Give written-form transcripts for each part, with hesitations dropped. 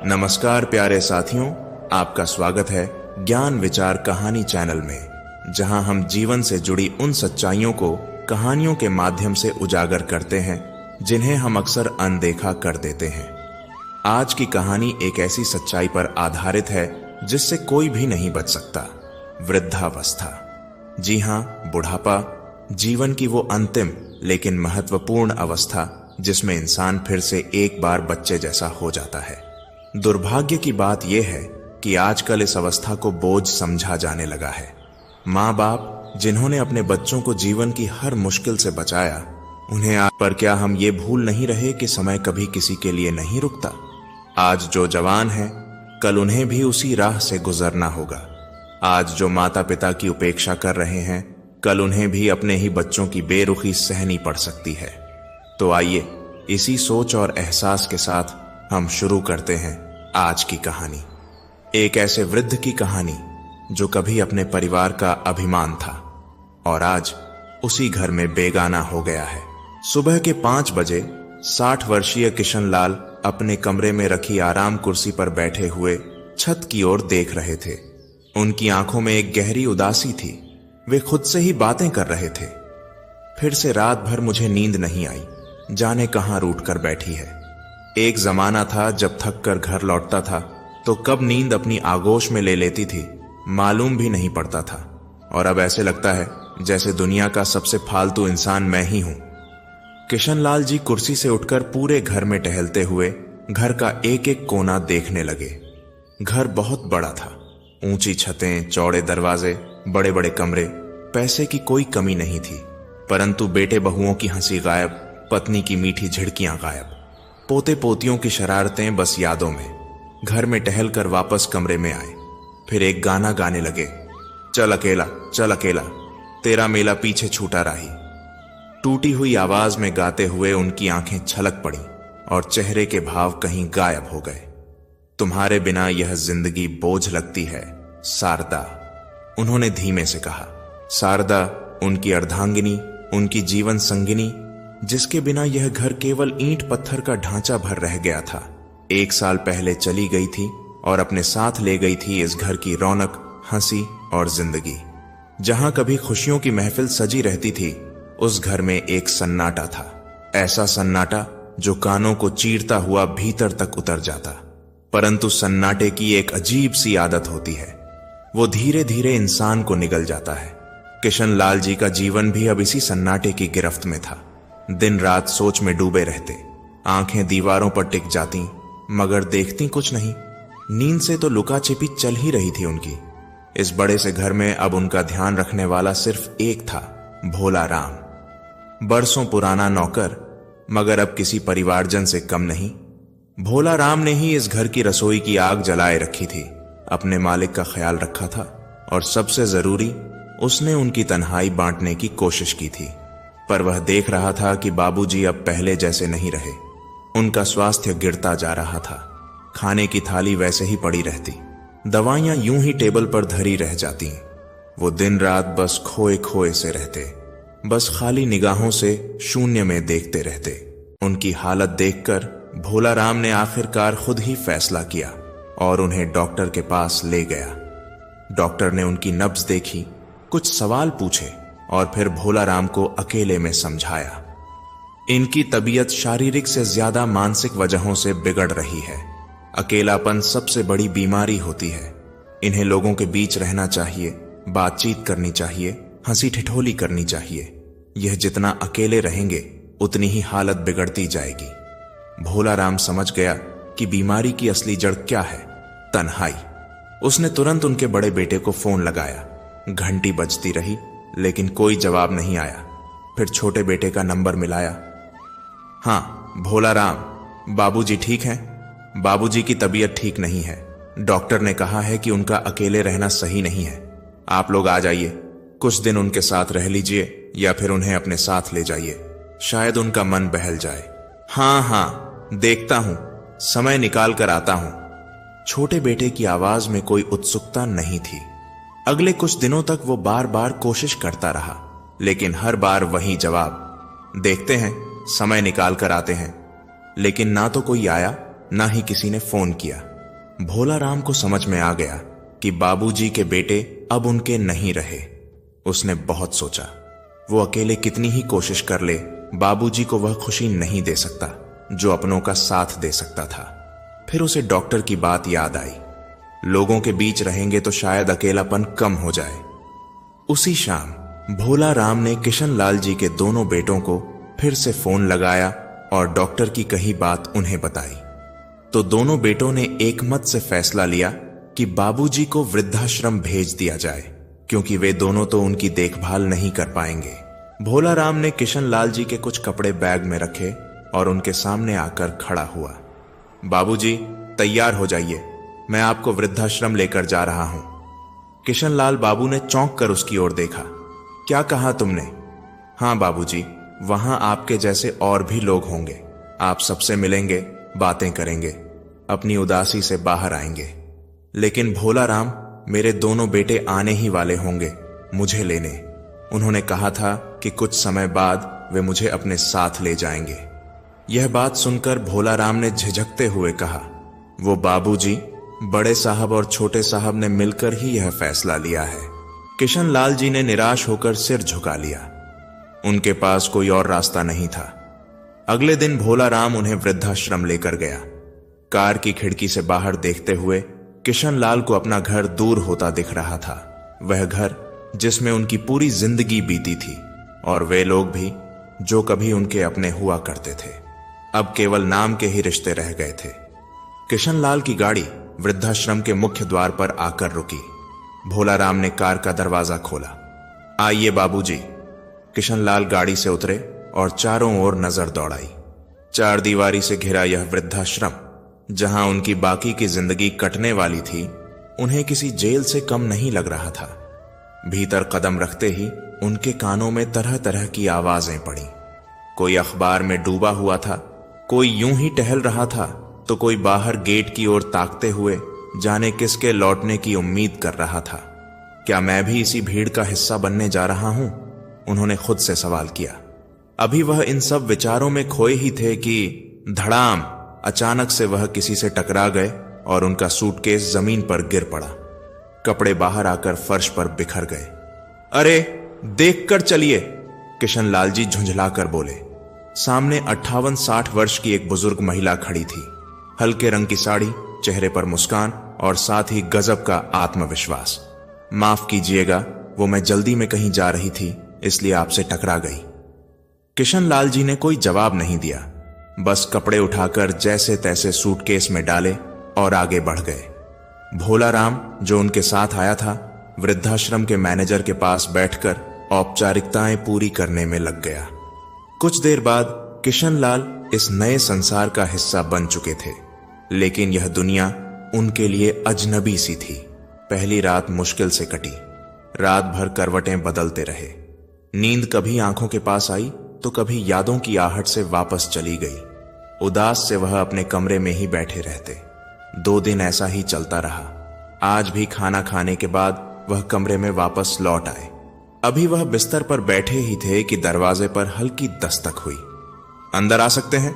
नमस्कार प्यारे साथियों, आपका स्वागत है ज्ञान विचार कहानी चैनल में, जहां हम जीवन से जुड़ी उन सच्चाइयों को कहानियों के माध्यम से उजागर करते हैं जिन्हें हम अक्सर अनदेखा कर देते हैं। आज की कहानी एक ऐसी सच्चाई पर आधारित है जिससे कोई भी नहीं बच सकता, वृद्धावस्था। जी हां, बुढ़ापा, जीवन की वो अंतिम लेकिन महत्वपूर्ण अवस्था जिसमें इंसान फिर से एक बार बच्चे जैसा हो जाता है। दुर्भाग्य की बात यह है कि आजकल इस अवस्था को बोझ समझा जाने लगा है। माँ बाप जिन्होंने अपने बच्चों को जीवन की हर मुश्किल से बचाया, उन्हें आज पर क्या हम ये भूल नहीं रहे कि समय कभी किसी के लिए नहीं रुकता। आज जो जवान है, कल उन्हें भी उसी राह से गुजरना होगा। आज जो माता पिता की उपेक्षा कर रहे हैं, कल उन्हें भी अपने ही बच्चों की बेरुखी सहनी पड़ सकती है। तो आइए इसी सोच और एहसास के साथ हम शुरू करते हैं आज की कहानी। एक ऐसे वृद्ध की कहानी जो कभी अपने परिवार का अभिमान था और आज उसी घर में बेगाना हो गया है। सुबह के 5 बजे 60 वर्षीय किशन लाल अपने कमरे में रखी आराम कुर्सी पर बैठे हुए छत की ओर देख रहे थे। उनकी आंखों में एक गहरी उदासी थी। वे खुद से ही बातें कर रहे थे। फिर से रात भर मुझे नींद नहीं आई, जाने कहां रूठ कर बैठी है। एक जमाना था जब थक कर घर लौटता था तो कब नींद अपनी आगोश में ले लेती थी, मालूम भी नहीं पड़ता था। और अब ऐसे लगता है जैसे दुनिया का सबसे फालतू इंसान मैं ही हूं। किशन लाल जी कुर्सी से उठकर पूरे घर में टहलते हुए घर का एक एक कोना देखने लगे। घर बहुत बड़ा था, ऊंची छतें, चौड़े दरवाजे, बड़े बड़े कमरे। पैसे की कोई कमी नहीं थी, परंतु बेटे बहुओं की हंसी गायब, पत्नी की मीठी झिड़कियां गायब, पोते पोतियों की शरारतें बस यादों में। घर में टहल कर वापस कमरे में आए, फिर एक गाना गाने लगे। चल अकेला चल अकेला, तेरा मेला पीछे छूटा राही। टूटी हुई आवाज में गाते हुए उनकी आंखें छलक पड़ी और चेहरे के भाव कहीं गायब हो गए। तुम्हारे बिना यह जिंदगी बोझ लगती है शारदा, उन्होंने धीमे से कहा। शारदा उनकी अर्धांगिनी, उनकी जीवन संगिनी, जिसके बिना यह घर केवल ईंट पत्थर का ढांचा भर रह गया था। 1 साल पहले चली गई थी और अपने साथ ले गई थी इस घर की रौनक, हंसी और जिंदगी। जहां कभी खुशियों की महफिल सजी रहती थी, उस घर में एक सन्नाटा था। ऐसा सन्नाटा जो कानों को चीरता हुआ भीतर तक उतर जाता। परंतु सन्नाटे की एक अजीब सी आदत होती है, वो धीरे धीरे इंसान को निगल जाता है। किशन लाल जी का जीवन भी अब इसी सन्नाटे की गिरफ्त में था। दिन रात सोच में डूबे रहते, आंखें दीवारों पर टिक जाती मगर देखती कुछ नहीं। नींद से तो लुका छिपी चल ही रही थी उनकी। इस बड़े से घर में अब उनका ध्यान रखने वाला सिर्फ एक था, भोला राम। बरसों पुराना नौकर, मगर अब किसी परिवारजन से कम नहीं। भोला राम ने ही इस घर की रसोई की आग जलाए रखी थी, अपने मालिक का ख्याल रखा था और सबसे जरूरी, उसने उनकी तन्हाई बांटने की कोशिश की थी। पर वह देख रहा था कि बाबूजी अब पहले जैसे नहीं रहे। उनका स्वास्थ्य गिरता जा रहा था। खाने की थाली वैसे ही पड़ी रहती, दवाइयां यूं ही टेबल पर धरी रह जाती। वो दिन रात बस खोए खोए से रहते, बस खाली निगाहों से शून्य में देखते रहते। उनकी हालत देखकर भोला राम ने आखिरकार खुद ही फैसला किया और उन्हें डॉक्टर के पास ले गया। डॉक्टर ने उनकी नब्ज देखी, कुछ सवाल पूछे और फिर भोला राम को अकेले में समझाया। इनकी तबीयत शारीरिक से ज्यादा मानसिक वजहों से बिगड़ रही है। अकेलापन सबसे बड़ी बीमारी होती है। इन्हें लोगों के बीच रहना चाहिए, बातचीत करनी चाहिए, हंसी ठिठोली करनी चाहिए। यह जितना अकेले रहेंगे उतनी ही हालत बिगड़ती जाएगी। भोला राम समझ गया कि बीमारी की असली जड़ क्या है, तन्हाई। उसने तुरंत उनके बड़े बेटे को फोन लगाया। घंटी बजती रही लेकिन कोई जवाब नहीं आया। फिर छोटे बेटे का नंबर मिलाया। हाँ भोला राम, बाबूजी ठीक हैं? बाबूजी की तबीयत ठीक नहीं है। डॉक्टर ने कहा है कि उनका अकेले रहना सही नहीं है। आप लोग आ जाइए, कुछ दिन उनके साथ रह लीजिए या फिर उन्हें अपने साथ ले जाइए, शायद उनका मन बहल जाए। हाँ, देखता हूं, समय निकाल कर आता हूं। छोटे बेटे की आवाज में कोई उत्सुकता नहीं थी। अगले कुछ दिनों तक वो बार बार कोशिश करता रहा, लेकिन हर बार वही जवाब, देखते हैं, समय निकाल कर आते हैं। लेकिन ना तो कोई आया ना ही किसी ने फोन किया। भोला राम को समझ में आ गया कि बाबूजी के बेटे अब उनके नहीं रहे। उसने बहुत सोचा, वो अकेले कितनी ही कोशिश कर ले, बाबूजी को वह खुशी नहीं दे सकता जो अपनों का साथ दे सकता था। फिर उसे डॉक्टर की बात याद आई। लोगों के बीच रहेंगे तो शायद अकेलापन कम हो जाए। उसी शाम भोला राम ने किशन लाल जी के दोनों बेटों को फिर से फोन लगाया और डॉक्टर की कही बात उन्हें बताई। तो दोनों बेटों ने एकमत से फैसला लिया कि बाबूजी को वृद्धाश्रम भेज दिया जाए, क्योंकि वे दोनों तो उनकी देखभाल नहीं कर पाएंगे। भोला राम ने किशन लाल जी के कुछ कपड़े बैग में रखे और उनके सामने आकर खड़ा हुआ। बाबूजी, तैयार हो जाइए, मैं आपको वृद्धाश्रम लेकर जा रहा हूं। किशन लाल बाबू ने चौंक कर उसकी ओर देखा। क्या कहा तुमने? हाँ बाबूजी, वहां आपके जैसे और भी लोग होंगे। आप सबसे मिलेंगे, बातें करेंगे, अपनी उदासी से बाहर आएंगे। लेकिन भोला राम, मेरे दोनों बेटे आने ही वाले होंगे मुझे लेने। उन्होंने कहा था कि कुछ समय बाद वे मुझे अपने साथ ले जाएंगे। यह बात सुनकर भोला राम ने झिझकते हुए कहा, वो बाबूजी, बड़े साहब और छोटे साहब ने मिलकर ही यह फैसला लिया है। किशन लाल जी ने निराश होकर सिर झुका लिया। उनके पास कोई और रास्ता नहीं था। अगले दिन भोला राम उन्हें वृद्धाश्रम लेकर गया। कार की खिड़की से बाहर देखते हुए किशन लाल को अपना घर दूर होता दिख रहा था। वह घर जिसमें उनकी पूरी जिंदगी बीती थी, और वे लोग भी जो कभी उनके अपने हुआ करते थे, अब केवल नाम के ही रिश्ते रह गए थे। किशन लाल की गाड़ी वृद्धाश्रम के मुख्य द्वार पर आकर रुकी। भोला राम ने कार का दरवाजा खोला। आइए बाबूजी। किशन लाल गाड़ी से उतरे और चारों ओर नजर दौड़ाई। चार दीवारी से घिरा यह वृद्धाश्रम, जहां उनकी बाकी की जिंदगी कटने वाली थी, उन्हें किसी जेल से कम नहीं लग रहा था। भीतर कदम रखते ही उनके कानों में तरह तरह की आवाजें पड़ी। कोई अखबार में डूबा हुआ था, कोई यूं ही टहल रहा था, तो कोई बाहर गेट की ओर ताकते हुए जाने किसके लौटने की उम्मीद कर रहा था। क्या मैं भी इसी भीड़ का हिस्सा बनने जा रहा हूं? उन्होंने खुद से सवाल किया। अभी वह इन सब विचारों में खोए ही थे कि धड़ाम, अचानक से वह किसी से टकरा गए और उनका सूटकेस जमीन पर गिर पड़ा। कपड़े बाहर आकर फर्श पर बिखर गए। अरे देखकर चलिए, किशन लाल जी झुंझलाकर बोले। सामने 58-60 वर्ष की एक बुजुर्ग महिला खड़ी थी। हल्के रंग की साड़ी, चेहरे पर मुस्कान और साथ ही गजब का आत्मविश्वास। माफ कीजिएगा, वो मैं जल्दी में कहीं जा रही थी, इसलिए आपसे टकरा गई। किशन लाल जी ने कोई जवाब नहीं दिया, बस कपड़े उठाकर जैसे तैसे सूटकेस में डाले और आगे बढ़ गए। भोला राम, जो उनके साथ आया था, वृद्धाश्रम के मैनेजर के पास बैठकर औपचारिकताएं पूरी करने में लग गया। कुछ देर बाद किशन लाल इस नए संसार का हिस्सा बन चुके थे, लेकिन यह दुनिया उनके लिए अजनबी सी थी। पहली रात मुश्किल से कटी। रात भर करवटें बदलते रहे। नींद कभी आंखों के पास आई तो कभी यादों की आहट से वापस चली गई। उदास से वह अपने कमरे में ही बैठे रहते। 2 दिन ऐसा ही चलता रहा। आज भी खाना खाने के बाद वह कमरे में वापस लौट आए। अभी वह बिस्तर पर बैठे ही थे कि दरवाजे पर हल्की दस्तक हुई। अंदर आ सकते हैं?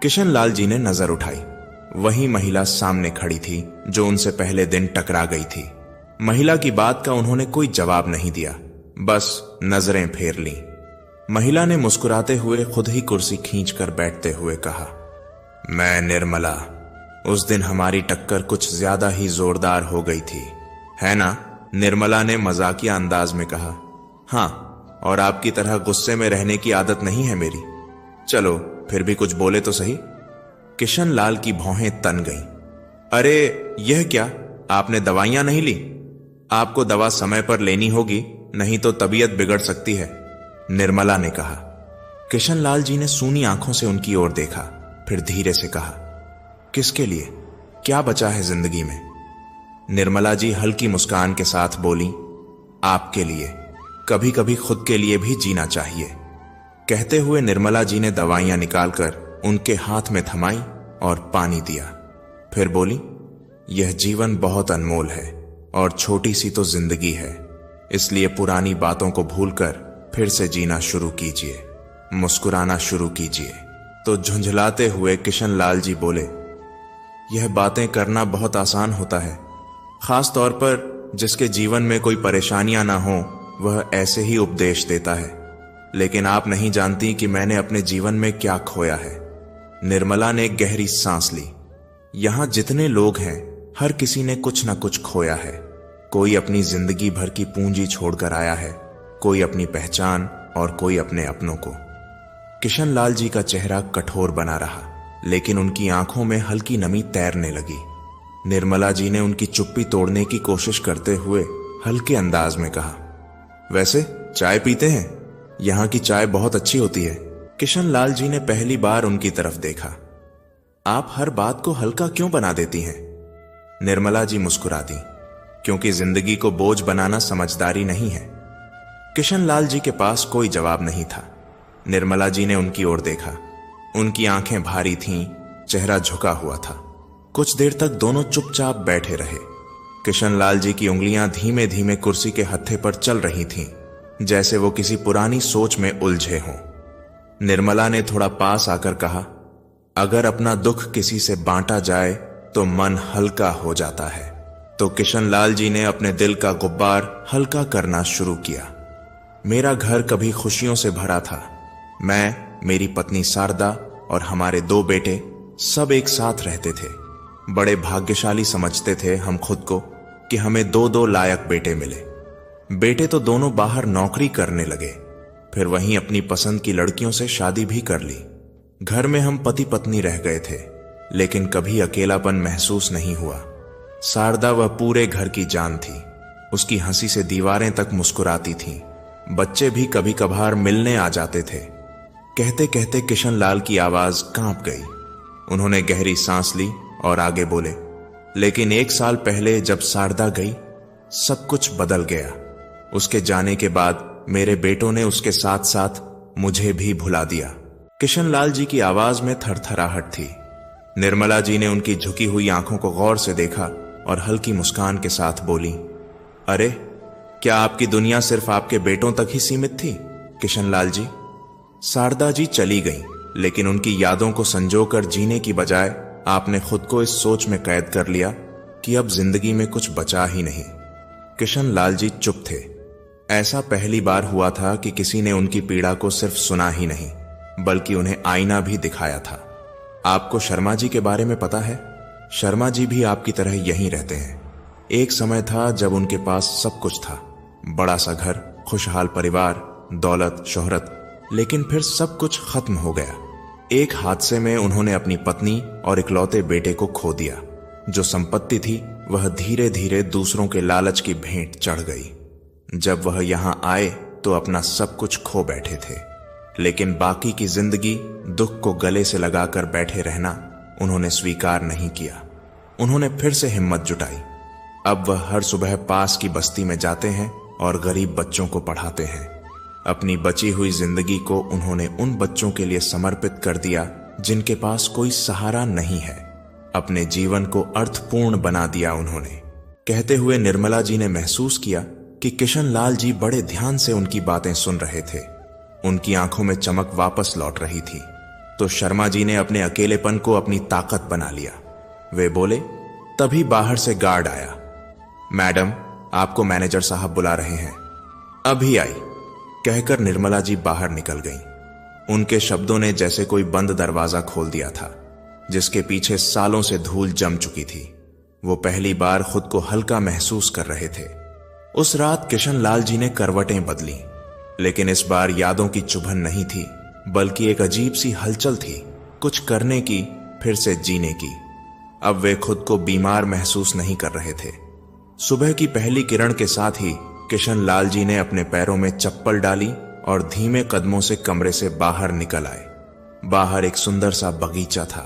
किशन लाल जी ने नजर उठाई। वही महिला सामने खड़ी थी जो उनसे पहले दिन टकरा गई थी। महिला की बात का उन्होंने कोई जवाब नहीं दिया, बस नजरें फेर लीं। महिला ने मुस्कुराते हुए खुद ही कुर्सी खींचकर बैठते हुए कहा, मैं निर्मला। उस दिन हमारी टक्कर कुछ ज्यादा ही जोरदार हो गई थी, है ना? निर्मला ने मजाकिया अंदाज में कहा। हाँ, और आपकी तरह गुस्से में रहने की आदत नहीं है मेरी। चलो फिर भी कुछ बोले तो सही। किशन लाल की भौहें तन गईं। अरे यह क्या, आपने दवाइयां नहीं ली? आपको दवा समय पर लेनी होगी, नहीं तो तबीयत बिगड़ सकती है, निर्मला ने कहा। किशन लाल जी ने सूनी आंखों से उनकी ओर देखा, फिर धीरे से कहा, किसके लिए? क्या बचा है जिंदगी में? निर्मला जी हल्की मुस्कान के साथ बोली, आपके लिए। कभी कभी खुद के लिए भी जीना चाहिए। कहते हुए निर्मला जी ने दवाइयां निकालकर उनके हाथ में थमाई और पानी दिया। फिर बोली, यह जीवन बहुत अनमोल है और छोटी सी तो जिंदगी है, इसलिए पुरानी बातों को भूलकर फिर से जीना शुरू कीजिए, मुस्कुराना शुरू कीजिए। तो झुंझलाते हुए किशन लाल जी बोले, यह बातें करना बहुत आसान होता है, खास तौर पर जिसके जीवन में कोई परेशानियां ना हो, वह ऐसे ही उपदेश देता है। लेकिन आप नहीं जानती कि मैंने अपने जीवन में क्या खोया है। निर्मला ने एक गहरी सांस ली। यहां जितने लोग हैं, हर किसी ने कुछ ना कुछ खोया है। कोई अपनी जिंदगी भर की पूंजी छोड़कर आया है, कोई अपनी पहचान और कोई अपने अपनों को। किशन लाल जी का चेहरा कठोर बना रहा, लेकिन उनकी आंखों में हल्की नमी तैरने लगी। निर्मला जी ने उनकी चुप्पी तोड़ने की कोशिश करते हुए हल्के अंदाज में कहा, वैसे चाय पीते हैं? यहां की चाय बहुत अच्छी होती है। किशन लाल जी ने पहली बार उनकी तरफ देखा। आप हर बात को हल्का क्यों बना देती हैं? निर्मला जी मुस्कुरा दी, क्योंकि जिंदगी को बोझ बनाना समझदारी नहीं है। किशन लाल जी के पास कोई जवाब नहीं था। निर्मला जी ने उनकी ओर देखा। उनकी आंखें भारी थीं, चेहरा झुका हुआ था। कुछ देर तक दोनों चुपचाप बैठे रहे। किशन लाल जी की उंगलियां धीमे धीमे कुर्सी के हत्थे पर चल रही थीं, जैसे वो किसी पुरानी सोच में उलझे हों। निर्मला ने थोड़ा पास आकर कहा, अगर अपना दुख किसी से बांटा जाए तो मन हल्का हो जाता है। तो किशन लाल जी ने अपने दिल का गुब्बार हल्का करना शुरू किया। मेरा घर कभी खुशियों से भरा था। मैं, मेरी पत्नी शारदा और हमारे 2 बेटे सब एक साथ रहते थे। बड़े भाग्यशाली समझते थे हम खुद को कि हमें 2-2 लायक बेटे मिले। बेटे तो दोनों बाहर नौकरी करने लगे, फिर वहीं अपनी पसंद की लड़कियों से शादी भी कर ली। घर में हम पति पत्नी रह गए थे, लेकिन कभी अकेलापन महसूस नहीं हुआ। शारदा वह पूरे घर की जान थी। उसकी हंसी से दीवारें तक मुस्कुराती थीं। बच्चे भी कभी कभार मिलने आ जाते थे। कहते कहते किशन लाल की आवाज कांप गई। उन्होंने गहरी सांस ली और आगे बोले, लेकिन 1 साल पहले जब शारदा गई, सब कुछ बदल गया। उसके जाने के बाद मेरे बेटों ने उसके साथ साथ मुझे भी भुला दिया। किशन लाल जी की आवाज में थरथराहट थी। निर्मला जी ने उनकी झुकी हुई आंखों को गौर से देखा और हल्की मुस्कान के साथ बोली, अरे, क्या आपकी दुनिया सिर्फ आपके बेटों तक ही सीमित थी किशन लाल जी? शारदा जी चली गईं, लेकिन उनकी यादों को संजोकर जीने की बजाय आपने खुद को इस सोच में कैद कर लिया कि अब जिंदगी में कुछ बचा ही नहीं। किशन लाल जी चुप थे। ऐसा पहली बार हुआ था कि किसी ने उनकी पीड़ा को सिर्फ सुना ही नहीं, बल्कि उन्हें आईना भी दिखाया था। आपको शर्मा जी के बारे में पता है? शर्मा जी भी आपकी तरह यहीं रहते हैं। एक समय था जब उनके पास सब कुछ था, बड़ा सा घर, खुशहाल परिवार, दौलत, शोहरत, लेकिन फिर सब कुछ खत्म हो गया। एक हादसे में उन्होंने अपनी पत्नी और इकलौते बेटे को खो दिया। जो संपत्ति थी वह धीरे धीरे दूसरों के लालच की भेंट चढ़ गई। जब वह यहां आए तो अपना सब कुछ खो बैठे थे, लेकिन बाकी की जिंदगी दुख को गले से लगाकर बैठे रहना उन्होंने स्वीकार नहीं किया। उन्होंने फिर से हिम्मत जुटाई। अब वह हर सुबह पास की बस्ती में जाते हैं और गरीब बच्चों को पढ़ाते हैं। अपनी बची हुई जिंदगी को उन्होंने उन बच्चों के लिए समर्पित कर दिया जिनके पास कोई सहारा नहीं है। अपने जीवन को अर्थपूर्ण बना दिया उन्होंने। कहते हुए निर्मला जी ने महसूस किया कि किशन लाल जी बड़े ध्यान से उनकी बातें सुन रहे थे। उनकी आंखों में चमक वापस लौट रही थी। तो शर्मा जी ने अपने अकेलेपन को अपनी ताकत बना लिया। वे बोले, तभी बाहर से गार्ड आया। मैडम, आपको मैनेजर साहब बुला रहे हैं। अभी आई, कहकर निर्मला जी बाहर निकल गईं। उनके शब्दों ने जैसे कोई बंद दरवाजा खोल दिया था, जिसके पीछे सालों से धूल जम चुकी थी। वो पहली बार खुद को हल्का महसूस कर रहे थे। उस रात किशन लाल जी ने करवटें बदली, लेकिन इस बार यादों की चुभन नहीं थी, बल्कि एक अजीब सी हलचल थी, कुछ करने की, फिर से जीने की। अब वे खुद को बीमार महसूस नहीं कर रहे थे। सुबह की पहली किरण के साथ ही किशन लाल जी ने अपने पैरों में चप्पल डाली और धीमे कदमों से कमरे से बाहर निकल आए। बाहर एक सुंदर सा बगीचा था,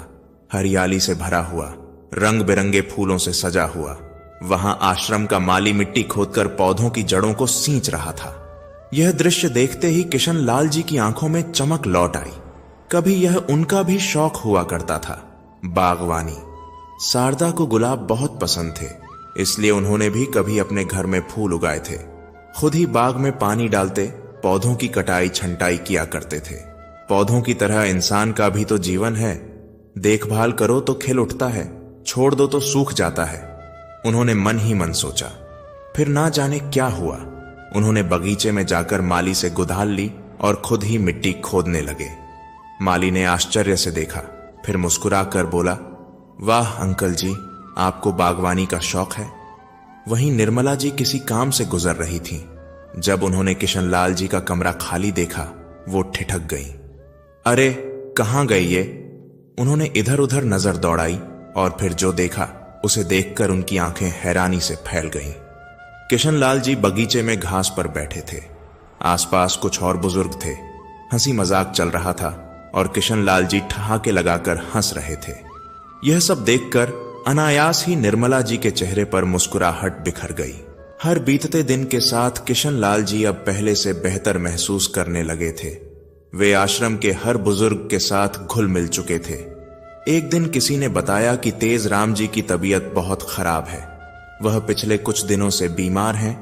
हरियाली से भरा हुआ, रंग बिरंगे फूलों से सजा हुआ। वहां आश्रम का माली मिट्टी खोदकर पौधों की जड़ों को सींच रहा था। यह दृश्य देखते ही किशन लाल जी की आंखों में चमक लौट आई। कभी यह उनका भी शौक हुआ करता था, बागवानी। शारदा को गुलाब बहुत पसंद थे, इसलिए उन्होंने भी कभी अपने घर में फूल उगाए थे। खुद ही बाग में पानी डालते, पौधों की कटाई छंटाई किया करते थे। पौधों की तरह इंसान का भी तो जीवन है, देखभाल करो तो खिल उठता है, छोड़ दो तो सूख जाता है, उन्होंने मन ही मन सोचा। फिर ना जाने क्या हुआ, उन्होंने बगीचे में जाकर माली से गुधाल ली और खुद ही मिट्टी खोदने लगे। माली ने आश्चर्य से देखा, फिर मुस्कुराकर बोला, वाह अंकल जी, आपको बागवानी का शौक है। वहीं निर्मला जी किसी काम से गुजर रही थीं। जब उन्होंने किशनलाल जी का कमरा खाली देखा, वो ठिठक गईं। अरे कहां गए ये? उन्होंने इधर उधर नजर दौड़ाई और फिर जो देखा उसे देखकर उनकी आंखें हैरानी से फैल गईं। किशनलाल जी बगीचे में घास पर बैठे थे। आसपास कुछ और बुजुर्ग थे। हंसी मजाक चल रहा था और किशनलाल जी ठहाके लगाकर हंस रहे थे। यह सब देखकर अनायास ही निर्मला जी के चेहरे पर मुस्कुराहट बिखर गई। हर बीतते दिन के साथ किशनलाल जी अब पहले से बेहतर महसूस करने लगे थे। वे आश्रम के हर बुजुर्ग के साथ घुल मिल चुके थे। एक दिन किसी ने बताया कि तेज राम जी की तबीयत बहुत खराब है। वह पिछले कुछ दिनों से बीमार हैं,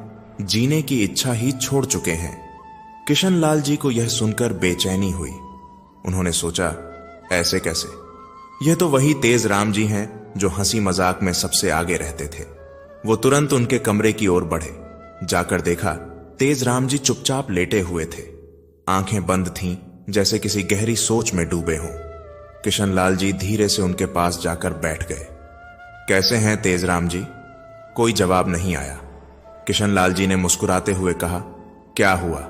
जीने की इच्छा ही छोड़ चुके हैं। किशनलाल जी को यह सुनकर बेचैनी हुई। उन्होंने सोचा, ऐसे कैसे? यह तो वही तेज राम जी हैं जो हंसी मजाक में सबसे आगे रहते थे। वो तुरंत उनके कमरे की ओर बढ़े। जाकर देखा, तेज राम जी चुपचाप लेटे हुए थे। आंखें बंद थीं, जैसे किसी गहरी सोच में डूबे हों। किशनलाल जी धीरे से उनके पास जाकर बैठ गए। कैसे हैं तेज राम जी? कोई जवाब नहीं आया। किशनलाल जी ने मुस्कुराते हुए कहा, क्या हुआ?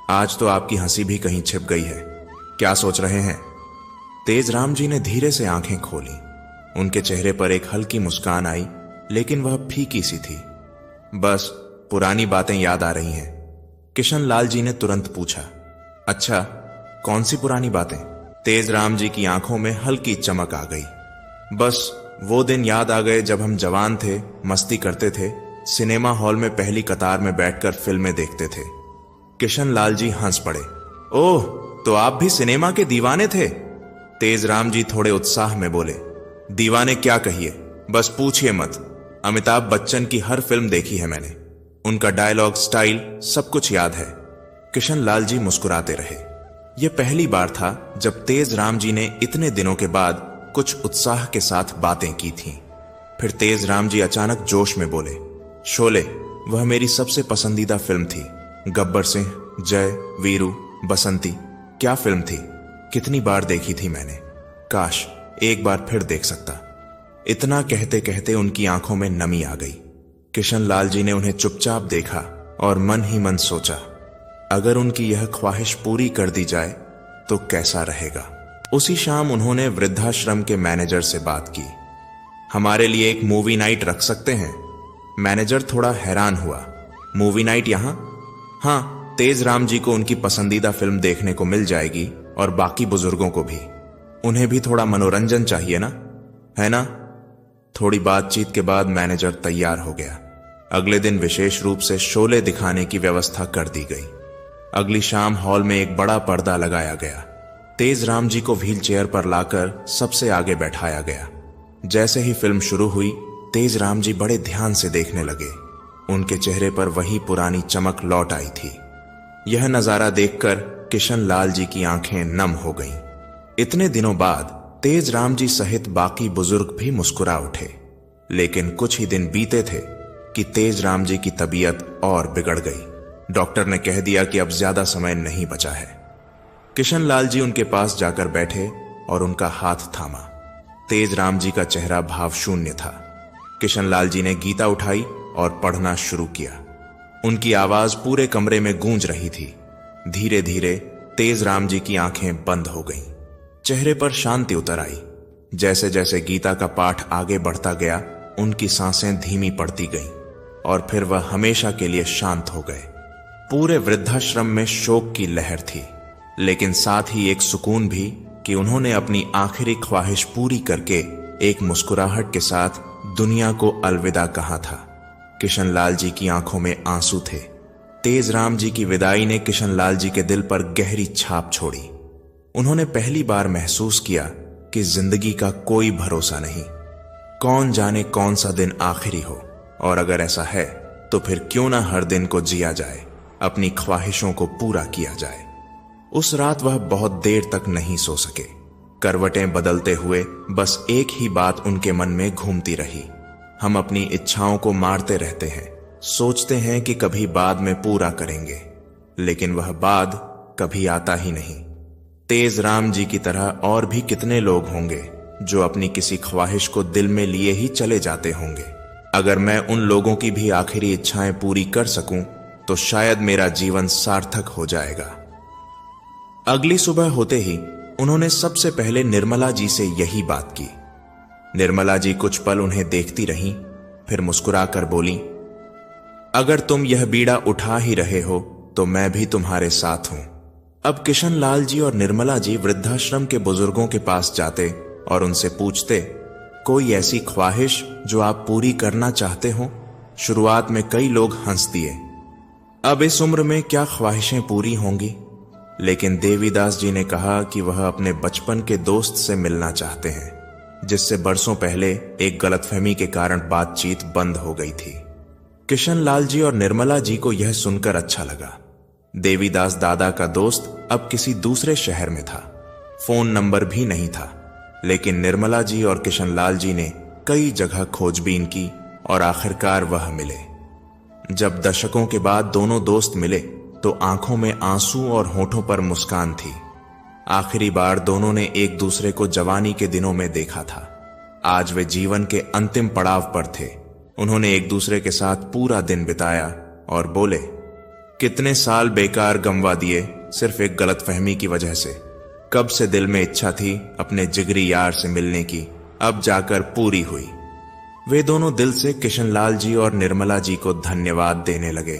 आज तो आपकी हंसी भी कहीं छिप गई है। क्या सोच रहे हैं? तेज राम जी ने धीरे से आंखें खोली। उनके चेहरे पर एक हल्की मुस्कान आई, लेकिन वह फीकी सी थी। बस पुरानी बातें याद आ रही हैं। किशनलाल जी ने तुरंत पूछा। अच्छा, कौन सी पुरानी बातें? तेज राम जी की आंखों में हल्की चमक आ गई। बस वो दिन याद आ गए जब हम जवान थे, मस्ती करते थे, सिनेमा हॉल में पहली कतार में बैठकर फिल्में देखते थे। किशनलाल जी हंस पड़े। ओह, तो आप भी सिनेमा के दीवाने थे? तेज राम जी थोड़े उत्साह में बोले। दीवाने क्या कहिए, बस पूछिए मत। अमिताभ बच्चन की हर फिल्म देखी है मैंने। उनका डायलॉग, स्टाइल, सब कुछ याद है। किशनलाल जी मुस्कुराते रहे। यह पहली बार था जब तेज राम जी ने इतने दिनों के बाद कुछ उत्साह के साथ बातें की थीं। फिर तेज राम जी अचानक जोश में बोले, शोले, वह मेरी सबसे पसंदीदा फिल्म थी। गब्बर सिंह, जय, वीरू, बसंती, क्या फिल्म थी। कितनी बार देखी थी मैंने। काश एक बार फिर देख सकता। इतना कहते कहते उनकी आंखों में नमी आ गई। किशनलाल जी ने उन्हें चुपचाप देखा और मन ही मन सोचा, अगर उनकी यह ख्वाहिश पूरी कर दी जाए तो कैसा रहेगा। उसी शाम उन्होंने वृद्धाश्रम के मैनेजर से बात की। हमारे लिए एक मूवी नाइट रख सकते हैं? मैनेजर थोड़ा हैरान हुआ। मूवी नाइट यहां? हाँ, तेज राम जी को उनकी पसंदीदा फिल्म देखने को मिल जाएगी और बाकी बुजुर्गों को भी। उन्हें भी थोड़ा मनोरंजन चाहिए ना, है ना? थोड़ी बातचीत के बाद मैनेजर तैयार हो गया। अगले दिन विशेष रूप से शोले दिखाने की व्यवस्था कर दी गई। अगली शाम हॉल में एक बड़ा पर्दा लगाया गया। तेज राम जी को व्हील चेयर पर लाकर सबसे आगे बैठाया गया। जैसे ही फिल्म शुरू हुई, तेज राम जी बड़े ध्यान से देखने लगे। उनके चेहरे पर वही पुरानी चमक लौट आई थी। यह नजारा देखकर किशनलाल जी की आंखें नम हो गईं। इतने दिनों बाद तेज राम जी सहित बाकी बुजुर्ग भी मुस्कुरा उठे। लेकिन कुछ ही दिन बीते थे कि तेज राम जी की तबीयत और बिगड़ गई। डॉक्टर ने कह दिया कि अब ज्यादा समय नहीं बचा है। किशनलाल जी उनके पास जाकर बैठे और उनका हाथ थामा। तेज राम जी का चेहरा भावशून्य था। किशनलाल जी ने गीता उठाई और पढ़ना शुरू किया। उनकी आवाज पूरे कमरे में गूंज रही थी। धीरे धीरे तेज राम जी की आंखें बंद हो गईं। चेहरे पर शांति उतर आई। जैसे जैसे गीता का पाठ आगे बढ़ता गया, उनकी सांसें धीमी पड़ती गईं और फिर वह हमेशा के लिए शांत हो गए। पूरे वृद्धाश्रम में शोक की लहर थी, लेकिन साथ ही एक सुकून भी कि उन्होंने अपनी आखिरी ख्वाहिश पूरी करके एक मुस्कुराहट के साथ दुनिया को अलविदा कहा था। किशनलाल जी की आंखों में आंसू थे। तेज राम जी की विदाई ने किशनलाल जी के दिल पर गहरी छाप छोड़ी। उन्होंने पहली बार महसूस किया कि जिंदगी का कोई भरोसा नहीं। कौन जाने कौन सा दिन आखिरी हो, और अगर ऐसा है तो फिर क्यों ना हर दिन को जिया जाए, अपनी ख्वाहिशों को पूरा किया जाए। उस रात वह बहुत देर तक नहीं सो सके। करवटें बदलते हुए बस एक ही बात उनके मन में घूमती रही। हम अपनी इच्छाओं को मारते रहते हैं, सोचते हैं कि कभी बाद में पूरा करेंगे, लेकिन वह बाद कभी आता ही नहीं। तेज राम जी की तरह और भी कितने लोग होंगे जो अपनी किसी ख्वाहिश को दिल में लिए ही चले जाते होंगे। अगर मैं उन लोगों की भी आखिरी इच्छाएं पूरी कर सकूं तो शायद मेरा जीवन सार्थक हो जाएगा। अगली सुबह होते ही उन्होंने सबसे पहले निर्मला जी से यही बात की। निर्मला जी कुछ पल उन्हें देखती रहीं, फिर मुस्कुराकर बोली, अगर तुम यह बीड़ा उठा ही रहे हो तो मैं भी तुम्हारे साथ हूं। अब किशन लाल जी और निर्मला जी वृद्धाश्रम के बुजुर्गों के पास जाते और उनसे पूछते, कोई ऐसी ख्वाहिश जो आप पूरी करना चाहते हो? शुरुआत में कई लोग हंस दिए। अब इस उम्र में क्या ख्वाहिशें पूरी होंगी? लेकिन देवीदास जी ने कहा कि वह अपने बचपन के दोस्त से मिलना चाहते हैं, जिससे बरसों पहले एक गलतफहमी के कारण बातचीत बंद हो गई थी। किशन लाल जी और निर्मला जी को यह सुनकर अच्छा लगा। देवीदास दादा का दोस्त अब किसी दूसरे शहर में था, फोन नंबर भी नहीं था, लेकिन निर्मला जी और किशन लाल जी ने कई जगह खोजबीन की और आखिरकार वह मिले। जब दशकों के बाद दोनों दोस्त मिले तो आंखों में आंसू और होठों पर मुस्कान थी। आखिरी बार दोनों ने एक दूसरे को जवानी के दिनों में देखा था। आज वे जीवन के अंतिम पड़ाव पर थे। उन्होंने एक दूसरे के साथ पूरा दिन बिताया और बोले, कितने साल बेकार गंवा दिए सिर्फ एक गलतफहमी की वजह से। कब से दिल में इच्छा थी अपने जिगरी यार से मिलने की, अब जाकर पूरी हुई। वे दोनों दिल से किशन लाल जी और निर्मला जी को धन्यवाद देने लगे।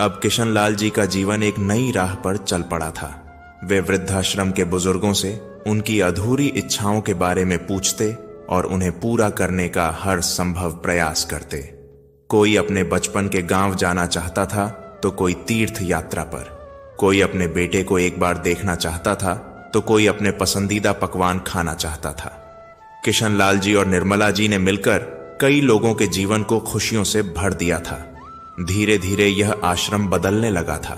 अब किशन लाल जी का जीवन एक नई राह पर चल पड़ा था। वे वृद्धाश्रम के बुजुर्गों से उनकी अधूरी इच्छाओं के बारे में पूछते और उन्हें पूरा करने का हर संभव प्रयास करते। कोई अपने बचपन के गांव जाना चाहता था तो कोई तीर्थ यात्रा पर, कोई अपने बेटे को एक बार देखना चाहता था तो कोई अपने पसंदीदा पकवान खाना चाहता था। किशन लाल जी और निर्मला जी ने मिलकर कई लोगों के जीवन को खुशियों से भर दिया था। धीरे धीरे यह आश्रम बदलने लगा था।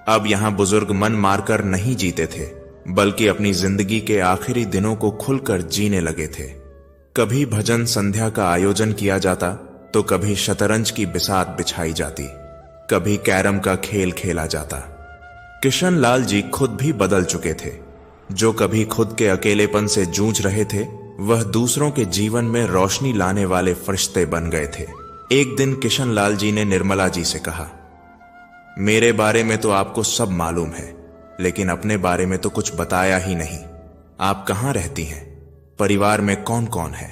अब यहां बुजुर्ग मन मारकर नहीं जीते थे, बल्कि अपनी जिंदगी के आखिरी दिनों को खुलकर जीने लगे थे। कभी भजन संध्या का आयोजन किया जाता तो कभी शतरंज की बिसात बिछाई जाती, कभी कैरम का खेल खेला जाता। किशन लाल जी खुद भी बदल चुके थे। जो कभी खुद के अकेलेपन से जूझ रहे थे, वह दूसरों के जीवन में रोशनी लाने वाले फरिश्ते बन गए थे। एक दिन किशन लाल जी ने निर्मला जी से कहा, मेरे बारे में तो आपको सब मालूम है, लेकिन अपने बारे में तो कुछ बताया ही नहीं। आप कहाँ रहती हैं? परिवार में कौन कौन है?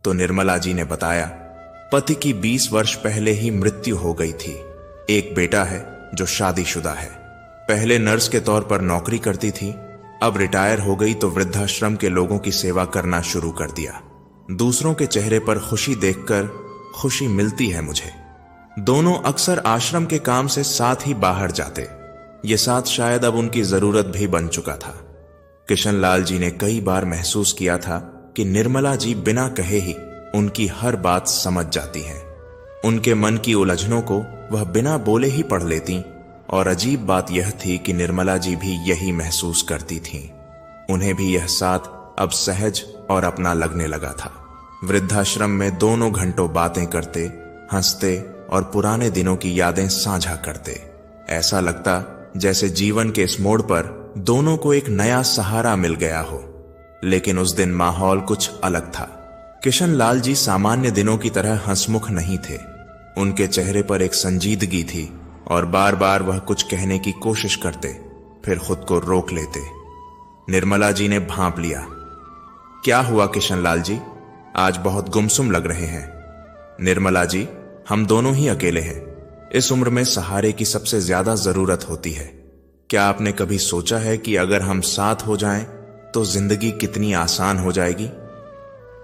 तो निर्मला जी ने बताया, पति की 20 वर्ष पहले ही मृत्यु हो गई थी। एक बेटा है जो शादीशुदा है। पहले नर्स के तौर पर नौकरी करती थी, अब रिटायर हो गई तो वृद्धाश्रम के लोगों की सेवा करना शुरू कर दिया। दूसरों के चेहरे पर खुशी देखकर खुशी मिलती है मुझे। दोनों अक्सर आश्रम के काम से साथ ही बाहर जाते। ये साथ शायद अब उनकी जरूरत भी बन चुका था। किशन लाल जी ने कई बार महसूस किया था कि निर्मला जी बिना कहे ही उनकी हर बात समझ जाती हैं। उनके मन की उलझनों को वह बिना बोले ही पढ़ लेती, और अजीब बात यह थी कि निर्मला जी भी यही महसूस करती थीं। उन्हें भी यह साथ अब सहज और अपना लगने लगा था। वृद्धाश्रम में दोनों घंटों बातें करते, हंसते और पुराने दिनों की यादें साझा करते। ऐसा लगता जैसे जीवन के इस मोड़ पर दोनों को एक नया सहारा मिल गया हो। लेकिन उस दिन माहौल कुछ अलग था। किशन लाल जी सामान्य दिनों की तरह हंसमुख नहीं थे। उनके चेहरे पर एक संजीदगी थी और बार बार वह कुछ कहने की कोशिश करते, फिर खुद को रोक लेते। निर्मला जी ने भांप लिया, क्या हुआ किशन लाल जी? आज बहुत गुमसुम लग रहे हैं। निर्मला जी, हम दोनों ही अकेले हैं। इस उम्र में सहारे की सबसे ज्यादा जरूरत होती है। क्या आपने कभी सोचा है कि अगर हम साथ हो जाएं तो जिंदगी कितनी आसान हो जाएगी?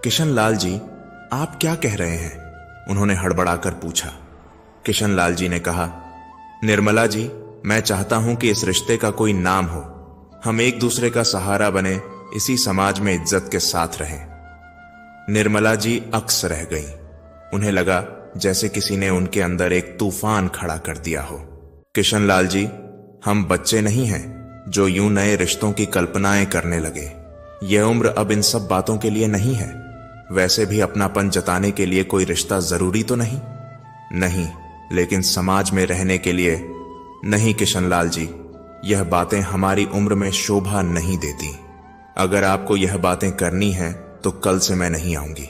किशन लाल जी, आप क्या कह रहे हैं? उन्होंने हड़बड़ाकर पूछा। किशन लाल जी ने कहा, निर्मला जी, मैं चाहता हूं कि इस रिश्ते का कोई नाम हो। हम एक दूसरे का सहारा बने, इसी समाज में इज्जत के साथ रहें। निर्मला जी अक्स रह गईं। उन्हें लगा जैसे किसी ने उनके अंदर एक तूफान खड़ा कर दिया हो। किशन लाल जी, हम बच्चे नहीं हैं जो यूं नए रिश्तों की कल्पनाएं करने लगे। यह उम्र अब इन सब बातों के लिए नहीं है। वैसे भी अपनापन जताने के लिए कोई रिश्ता जरूरी तो नहीं। नहीं, लेकिन समाज में रहने के लिए नहीं किशनलाल जी, यह बातें हमारी उम्र में शोभा नहीं देती। अगर आपको यह बातें करनी हैं तो कल से मैं नहीं आऊंगी।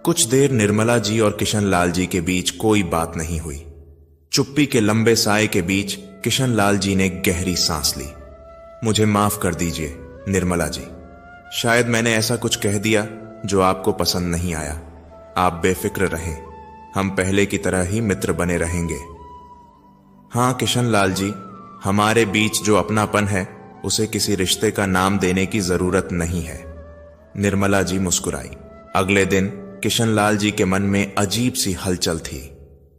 कुछ देर निर्मला जी और किशनलाल जी के बीच कोई बात नहीं हुई। चुप्पी के लंबे साए के बीच किशनलाल जी ने गहरी सांस ली। मुझे माफ कर दीजिए निर्मला जी, शायद मैंने ऐसा कुछ कह दिया जो आपको पसंद नहीं आया। आप बेफिक्र रहें, हम पहले की तरह ही मित्र बने रहेंगे। हाँ किशनलाल जी, हमारे बीच जो अपनापन है उसे किसी रिश्ते का नाम देने की जरूरत नहीं है। निर्मला जी मुस्कुराई। अगले दिन किशनलाल जी के मन में अजीब सी हलचल थी।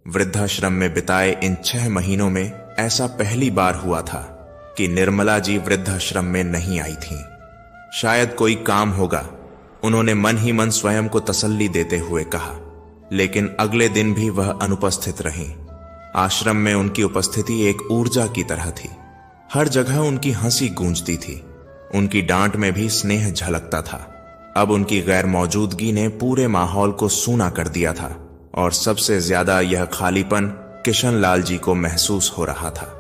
वृद्धाश्रम में बिताए इन 6 महीनों में ऐसा पहली बार हुआ था कि निर्मला जी वृद्धाश्रम में नहीं आई थीं। शायद कोई काम होगा, उन्होंने मन ही मन स्वयं को तसल्ली देते हुए कहा। लेकिन अगले दिन भी वह अनुपस्थित रहीं। आश्रम में उनकी उपस्थिति एक ऊर्जा की तरह थी। हर जगह उनकी हंसी गूंजती थी, उनकी डांट में भी स्नेह झलकता था। अब उनकी गैर मौजूदगी ने पूरे माहौल को सूना कर दिया था और सबसे ज्यादा यह खालीपन किशनलाल जी को महसूस हो रहा था।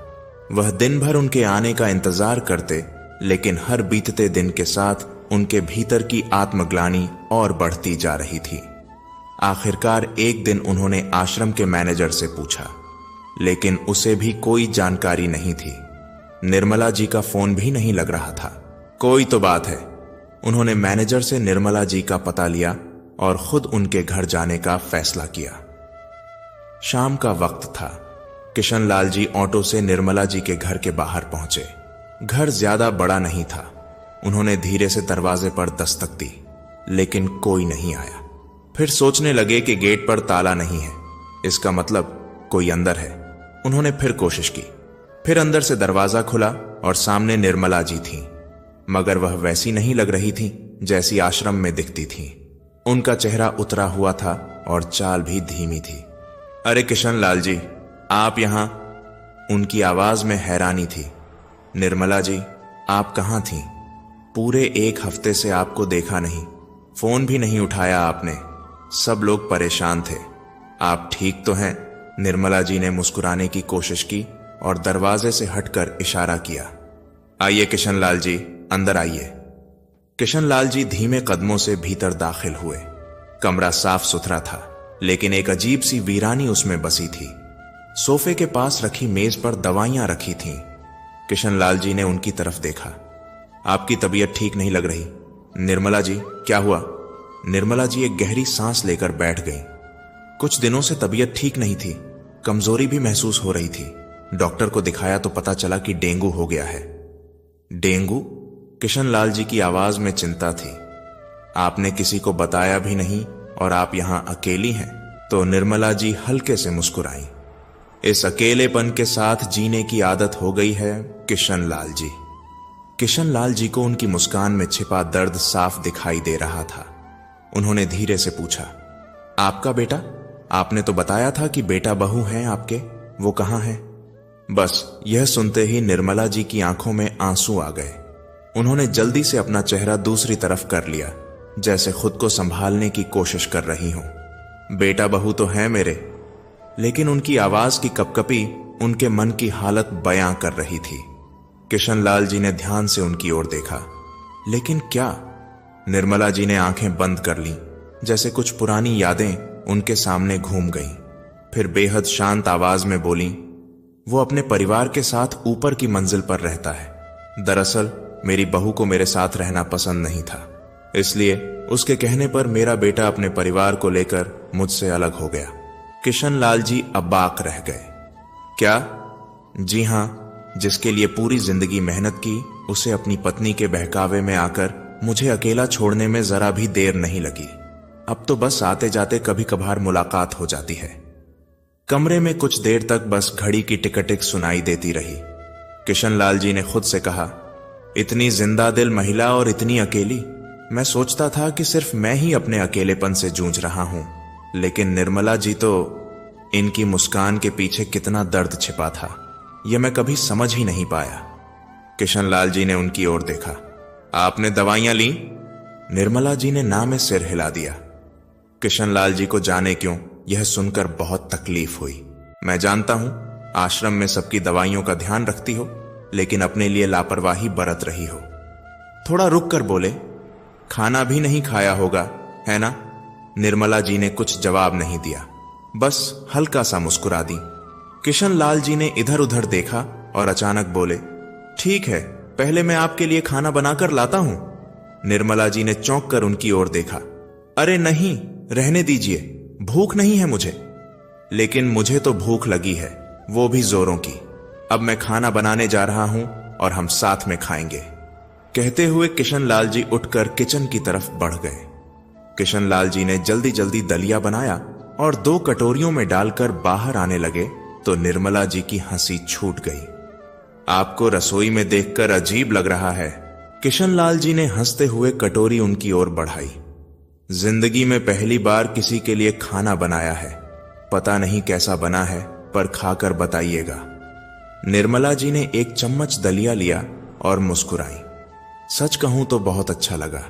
वह दिन भर उनके आने का इंतजार करते, लेकिन हर बीतते दिन के साथ उनके भीतर की आत्मग्लानि और बढ़ती जा रही थी। आखिरकार एक दिन उन्होंने आश्रम के मैनेजर से पूछा, लेकिन उसे भी कोई जानकारी नहीं थी। निर्मला जी का फोन भी नहीं लग रहा था। कोई तो बात है। उन्होंने मैनेजर से निर्मला जी का पता लिया और खुद उनके घर जाने का फैसला किया। शाम का वक्त था। किशनलाल जी ऑटो से निर्मला जी के घर के बाहर पहुंचे। घर ज्यादा बड़ा नहीं था। उन्होंने धीरे से दरवाजे पर दस्तक दी, लेकिन कोई नहीं आया। फिर सोचने लगे कि गेट पर ताला नहीं है, इसका मतलब कोई अंदर है। उन्होंने फिर कोशिश की। फिर अंदर से दरवाजा खुला और सामने निर्मला जी थीं, मगर वह वैसी नहीं लग रही थीं जैसी आश्रम में दिखती थीं। उनका चेहरा उतरा हुआ था और चाल भी धीमी थी। अरे किशनलाल जी, आप यहां? उनकी आवाज में हैरानी थी। निर्मला जी, आप कहां थीं? पूरे 1 हफ्ते से आपको देखा नहीं, फोन भी नहीं उठाया आपने। सब लोग परेशान थे। आप ठीक तो हैं? निर्मला जी ने मुस्कुराने की कोशिश की और दरवाजे से हटकर इशारा किया। आइए किशनलाल जी, अंदर आइए। किशनलाल जी धीमे कदमों से भीतर दाखिल हुए। कमरा साफ सुथरा था, लेकिन एक अजीब सी वीरानी उसमें बसी थी। सोफे के पास रखी मेज पर दवाइयां रखी थीं। किशनलाल जी ने उनकी तरफ देखा। आपकी तबीयत ठीक नहीं लग रही। निर्मला जी, क्या हुआ? निर्मला जी एक गहरी सांस लेकर बैठ गईं। कुछ दिनों से तबीयत ठीक नहीं थी, कमजोरी भी महसूस हो रही थी। डॉक्टर को दिखाया तो पता चला कि डेंगू हो गया है। डेंगू? किशनलाल जी की आवाज में चिंता थी। आपने किसी को बताया भी नहीं और आप यहां अकेली हैं? तो निर्मला जी हल्के से मुस्कुराईं। इस अकेलेपन के साथ जीने की आदत हो गई है किशनलाल जी। किशनलाल जी को उनकी मुस्कान में छिपा दर्द साफ दिखाई दे रहा था। उन्होंने धीरे से पूछा, आपका बेटा? आपने तो बताया था कि बेटा बहू हैं आपके, वो कहां है? बस यह सुनते ही निर्मला जी की आंखों में आंसू आ गए। उन्होंने जल्दी से अपना चेहरा दूसरी तरफ कर लिया, जैसे खुद को संभालने की कोशिश कर रही हूं। बेटा बहू तो है मेरे, लेकिन उनकी आवाज की कपकपी उनके मन की हालत बयां कर रही थी। किशनलाल जी ने ध्यान से उनकी ओर देखा, लेकिन क्या? निर्मला जी ने आंखें बंद कर लीं, जैसे कुछ पुरानी यादें उनके सामने घूम गईं। फिर बेहद शांत आवाज में बोलीं, वो अपने परिवार के साथ ऊपर की मंजिल पर रहता है। दरअसल मेरी बहू को मेरे साथ रहना पसंद नहीं था, इसलिए उसके कहने पर मेरा बेटा अपने परिवार को लेकर मुझसे अलग हो गया। किशनलाल जी अबाक रह गए। क्या? जी हां, जिसके लिए पूरी जिंदगी मेहनत की, उसे अपनी पत्नी के बहकावे में आकर मुझे अकेला छोड़ने में जरा भी देर नहीं लगी। अब तो बस आते जाते कभी कभार मुलाकात हो जाती है। कमरे में कुछ देर तक बस घड़ी की टिक-टिक सुनाई देती रही। किशनलाल जी ने खुद से कहा, इतनी जिंदा दिल महिला और इतनी अकेली। मैं सोचता था कि सिर्फ मैं ही अपने अकेलेपन से जूझ रहा हूं, लेकिन निर्मला जी तो, इनकी मुस्कान के पीछे कितना दर्द छिपा था, यह मैं कभी समझ ही नहीं पाया। किशनलाल जी ने उनकी ओर देखा। आपने दवाइयां ली? निर्मला जी ने ना में सिर हिला दिया। किशनलाल जी को जाने क्यों यह सुनकर बहुत तकलीफ हुई। मैं जानता हूं आश्रम में सबकी दवाइयों का ध्यान रखती हो, लेकिन अपने लिए लापरवाही बरत रही हो। थोड़ा रुक कर बोले, खाना भी नहीं खाया होगा, है ना? निर्मला जी ने कुछ जवाब नहीं दिया, बस हल्का सा मुस्कुरा दी। किशनलाल जी ने इधर उधर देखा और अचानक बोले, ठीक है, पहले मैं आपके लिए खाना बनाकर लाता हूं। निर्मला जी ने चौंक कर उनकी ओर देखा। अरे नहीं, रहने दीजिए, भूख नहीं है मुझे। लेकिन मुझे तो भूख लगी है, वो भी जोरों की। अब मैं खाना बनाने जा रहा हूं और हम साथ में खाएंगे। कहते हुए किशनलाल जी उठकर किचन की तरफ बढ़ गए। किशनलाल जी ने जल्दी जल्दी दलिया बनाया और 2 कटोरियों में डालकर बाहर आने लगे तो निर्मला जी की हंसी छूट गई। आपको रसोई में देखकर अजीब लग रहा है। किशनलाल जी ने हंसते हुए कटोरी उनकी ओर बढ़ाई। जिंदगी में पहली बार किसी के लिए खाना बनाया है। पता नहीं कैसा बना है, पर खाकर बताइएगा। निर्मला जी ने एक चम्मच दलिया लिया और मुस्कुराई। सच कहूं तो बहुत अच्छा लगा।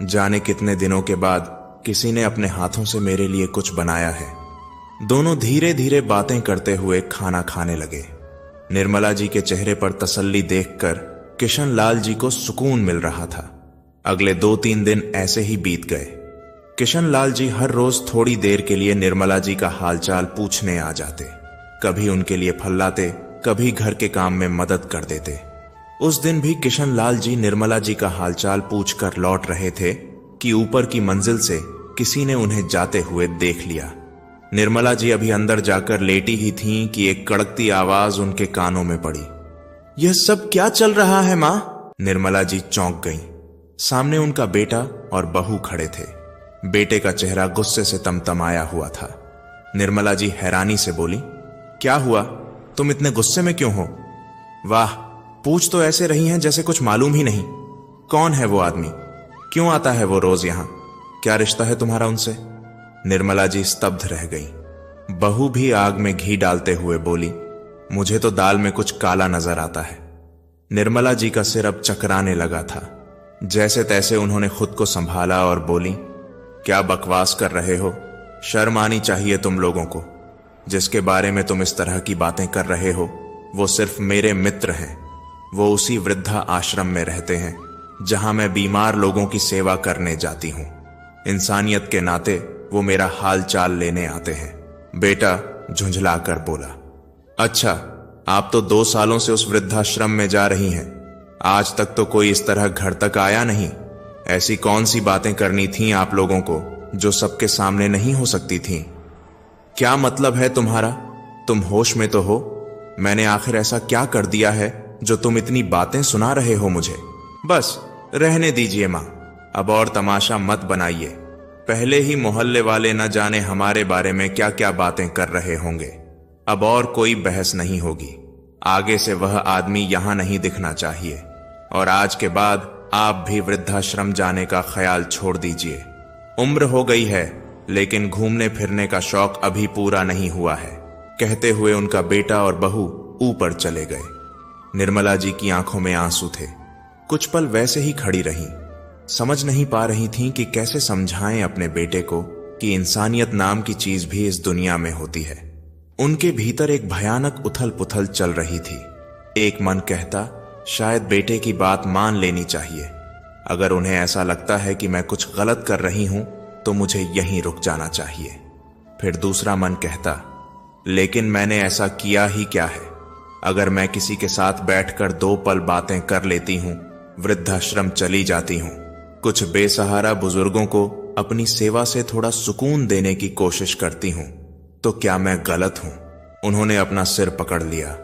जाने कितने दिनों के बाद किसी ने अपने हाथों से मेरे लिए कुछ बनाया है। दोनों धीरे धीरे बातें करते हुए खाना खाने लगे। निर्मला जी के चेहरे पर तसल्ली देखकर किशनलाल जी को सुकून मिल रहा था। अगले 2-3 दिन ऐसे ही बीत गए। किशनलाल जी हर रोज थोड़ी देर के लिए निर्मला जी का हालचाल पूछने आ जाते। कभी उनके लिए फल लाते, कभी घर के काम में मदद कर देते। उस दिन भी किशनलाल जी निर्मला जी का हालचाल पूछकर लौट रहे थे कि ऊपर की मंजिल से किसी ने उन्हें जाते हुए देख लिया। निर्मला जी अभी अंदर जाकर लेटी ही थीं कि एक कड़कती आवाज उनके कानों में पड़ी। यह सब क्या चल रहा है मां? निर्मला जी चौंक गईं। सामने उनका बेटा और बहू खड़े थे। बेटे का चेहरा गुस्से से तमतमाया हुआ था। निर्मला जी हैरानी से बोली, क्या हुआ? तुम इतने गुस्से में क्यों हो? वाह, पूछ तो ऐसे रही हैं जैसे कुछ मालूम ही नहीं। कौन है वो आदमी? क्यों आता है वो रोज यहां? क्या रिश्ता है तुम्हारा उनसे? निर्मला जी स्तब्ध रह गई। बहू भी आग में घी डालते हुए बोली, मुझे तो दाल में कुछ काला नजर आता है। निर्मला जी का सिर अब चकराने लगा था। जैसे तैसे उन्होंने खुद को संभाला और बोली, क्या बकवास कर रहे हो? शर्म आनी चाहिए तुम लोगों को। जिसके बारे में तुम इस तरह की बातें कर रहे हो वो सिर्फ मेरे मित्र हैं। वो उसी वृद्धा आश्रम में रहते हैं जहां मैं बीमार लोगों की सेवा करने जाती हूं। इंसानियत के नाते वो मेरा हाल चाल लेने आते हैं। बेटा झुंझलाकर बोला, अच्छा, आप तो 2 सालों से उस वृद्धाश्रम में जा रही हैं। आज तक तो कोई इस तरह घर तक आया नहीं। ऐसी कौन सी बातें करनी थीं आप लोगों को जो सबके सामने नहीं हो सकती थीं? क्या मतलब है तुम्हारा? तुम होश में तो हो? मैंने आखिर ऐसा क्या कर दिया है जो तुम इतनी बातें सुना रहे हो मुझे? बस रहने दीजिए मां, अब और तमाशा मत बनाइए। पहले ही मोहल्ले वाले न जाने हमारे बारे में क्या क्या बातें कर रहे होंगे। अब और कोई बहस नहीं होगी। आगे से वह आदमी यहां नहीं दिखना चाहिए। और आज के बाद आप भी वृद्धाश्रम जाने का ख्याल छोड़ दीजिए। उम्र हो गई है, लेकिन घूमने फिरने का शौक अभी पूरा नहीं हुआ है। कहते हुए उनका बेटा और बहू ऊपर चले गए। निर्मला जी की आंखों में आंसू थे। कुछ पल वैसे ही खड़ी रहीं। समझ नहीं पा रही थीं कि कैसे समझाएं अपने बेटे को कि इंसानियत नाम की चीज भी इस दुनिया में होती है। उनके भीतर एक भयानक उथल पुथल चल रही थी। एक मन कहता, शायद बेटे की बात मान लेनी चाहिए। अगर उन्हें ऐसा लगता है कि मैं कुछ गलत कर रही हूं तो मुझे यहीं रुक जाना चाहिए। फिर दूसरा मन कहता, लेकिन मैंने ऐसा किया ही क्या है? अगर मैं किसी के साथ बैठकर 2 पल बातें कर लेती हूं, वृद्धाश्रम चली जाती हूं, कुछ बेसहारा बुजुर्गों को अपनी सेवा से थोड़ा सुकून देने की कोशिश करती हूं, तो क्या मैं गलत हूं? उन्होंने अपना सिर पकड़ लिया।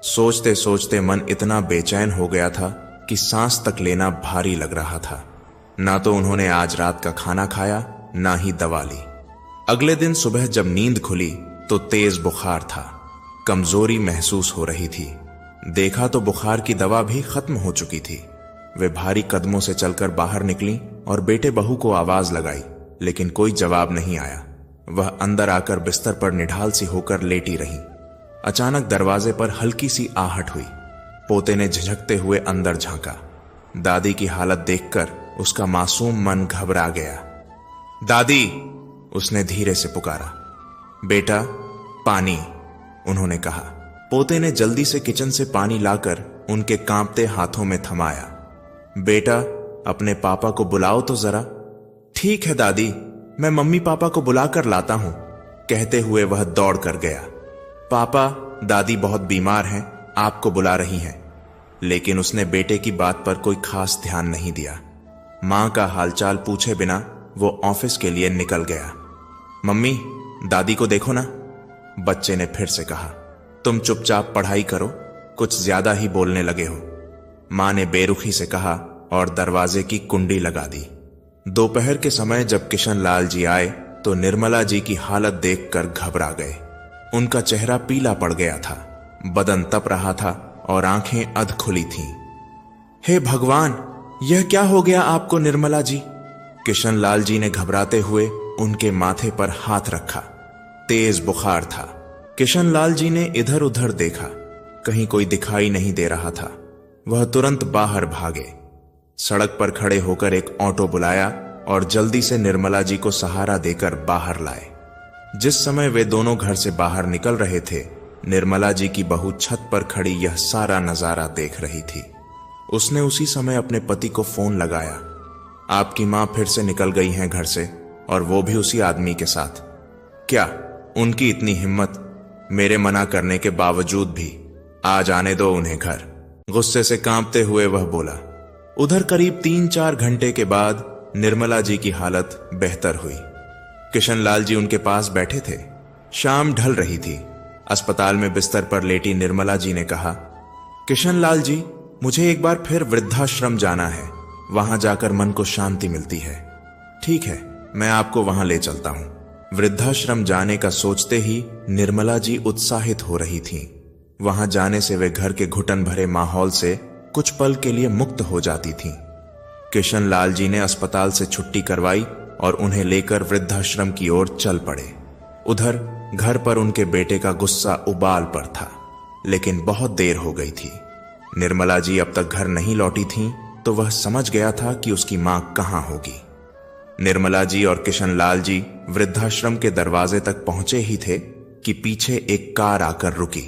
सोचते सोचते मन इतना बेचैन हो गया था कि सांस तक लेना भारी लग रहा था। ना तो उन्होंने आज रात का खाना खाया, ना ही दवा ली। अगले दिन सुबह जब नींद खुली तो तेज बुखार था। कमजोरी महसूस हो रही थी। देखा तो बुखार की दवा भी खत्म हो चुकी थी। वे भारी कदमों से चलकर बाहर निकली और बेटे बहू को आवाज लगाई, लेकिन कोई जवाब नहीं आया। वह अंदर आकर बिस्तर पर निढाल सी होकर लेटी रही। अचानक दरवाजे पर हल्की सी आहट हुई। पोते ने झिझकते हुए अंदर झांका। दादी की हालत देखकर उसका मासूम मन घबरा गया। दादी, उसने धीरे से पुकारा। बेटा, पानी, उन्होंने कहा। पोते ने जल्दी से किचन से पानी लाकर उनके कांपते हाथों में थमाया। बेटा, अपने पापा को बुलाओ तो जरा। ठीक है दादी, मैं मम्मी पापा को बुलाकर लाता हूं, कहते हुए वह दौड़ कर गया। पापा, दादी बहुत बीमार हैं, आपको बुला रही हैं। लेकिन उसने बेटे की बात पर कोई खास ध्यान नहीं दिया। मां का हालचाल पूछे बिना वो ऑफिस के लिए निकल गया। मम्मी, दादी को देखो ना, बच्चे ने फिर से कहा। तुम चुपचाप पढ़ाई करो, कुछ ज्यादा ही बोलने लगे हो, मां ने बेरुखी से कहा और दरवाजे की कुंडी लगा दी। दोपहर के समय जब किशन लाल जी आए तो निर्मला जी की हालत देखकर घबरा गए। उनका चेहरा पीला पड़ गया था, बदन तप रहा था और आंखें अध खुली थीं। हे भगवान, यह क्या हो गया आपको निर्मला जी? किशन लाल जी ने घबराते हुए उनके माथे पर हाथ रखा। तेज बुखार था। किशन लाल जी ने इधर उधर देखा, कहीं कोई दिखाई नहीं दे रहा था। वह तुरंत बाहर भागे, सड़क पर खड़े होकर एक ऑटो बुलाया और जल्दी से निर्मला जी को सहारा देकर बाहर लाए। जिस समय वे दोनों घर से बाहर निकल रहे थे, निर्मला जी की बहू छत पर खड़ी यह सारा नजारा देख रही थी। उसने उसी समय अपने पति को फोन लगाया। आपकी मां फिर से निकल गई हैं घर से, और वो भी उसी आदमी के साथ। क्या उनकी इतनी हिम्मत, मेरे मना करने के बावजूद भी? आ जाने दो उन्हें घर, गुस्से से कांपते हुए वह बोला। उधर करीब 3-4 घंटे के बाद निर्मला जी की हालत बेहतर हुई। किशन लाल जी उनके पास बैठे थे। शाम ढल रही थी। अस्पताल में बिस्तर पर लेटी निर्मला जी ने कहा, किशन लाल जी, मुझे एक बार फिर वृद्धाश्रम जाना है, वहां जाकर मन को शांति मिलती है। ठीक है, मैं आपको वहां ले चलता हूं। वृद्धाश्रम जाने का सोचते ही निर्मला जी उत्साहित हो रही थीं। वहां जाने से वे घर के घुटन भरे माहौल से कुछ पल के लिए मुक्त हो जाती थीं। किशन लाल जी ने अस्पताल से छुट्टी करवाई और उन्हें लेकर वृद्धाश्रम की ओर चल पड़े। उधर घर पर उनके बेटे का गुस्सा उबाल पर था, लेकिन बहुत देर हो गई थी। निर्मला जी अब तक घर नहीं लौटी थीं, तो वह समझ गया था कि उसकी मां कहां होगी। निर्मला जी और किशन लाल जी वृद्धाश्रम के दरवाजे तक पहुंचे ही थे कि पीछे एक कार आकर रुकी।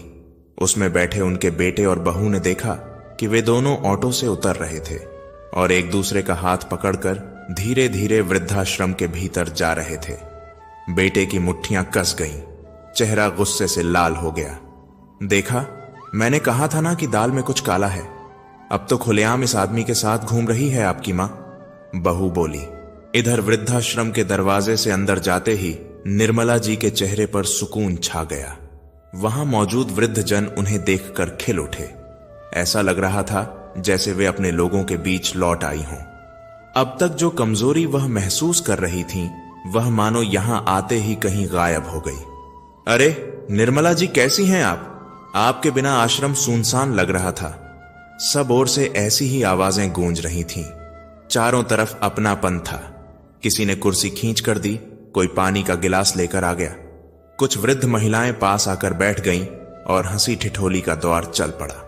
उसमें बैठे उनके बेटे और बहू ने देखा कि वे दोनों ऑटो से उतर रहे थे और एक दूसरे का हाथ पकड़कर धीरे धीरे वृद्धाश्रम के भीतर जा रहे थे। बेटे की मुट्ठियां कस गईं, चेहरा गुस्से से लाल हो गया। देखा, मैंने कहा था ना कि दाल में कुछ काला है। अब तो खुलेआम इस आदमी के साथ घूम रही है आपकी मां, बहू बोली। इधर वृद्धाश्रम के दरवाजे से अंदर जाते ही निर्मला जी के चेहरे पर सुकून छा गया। वहां मौजूद वृद्ध जन उन्हें देखकर खिल उठे। ऐसा लग रहा था जैसे वे अपने लोगों के बीच लौट आई हों। अब तक जो कमजोरी वह महसूस कर रही थीं, वह मानो यहां आते ही कहीं गायब हो गई। अरे निर्मला जी, कैसी हैं आप? आपके बिना आश्रम सुनसान लग रहा था। सब ओर से ऐसी ही आवाजें गूंज रही थीं। चारों तरफ अपनापन था। किसी ने कुर्सी खींच कर दी, कोई पानी का गिलास लेकर आ गया। कुछ वृद्ध महिलाएं पास आकर बैठ गईं और हंसी ठिठोली का दौर चल पड़ा।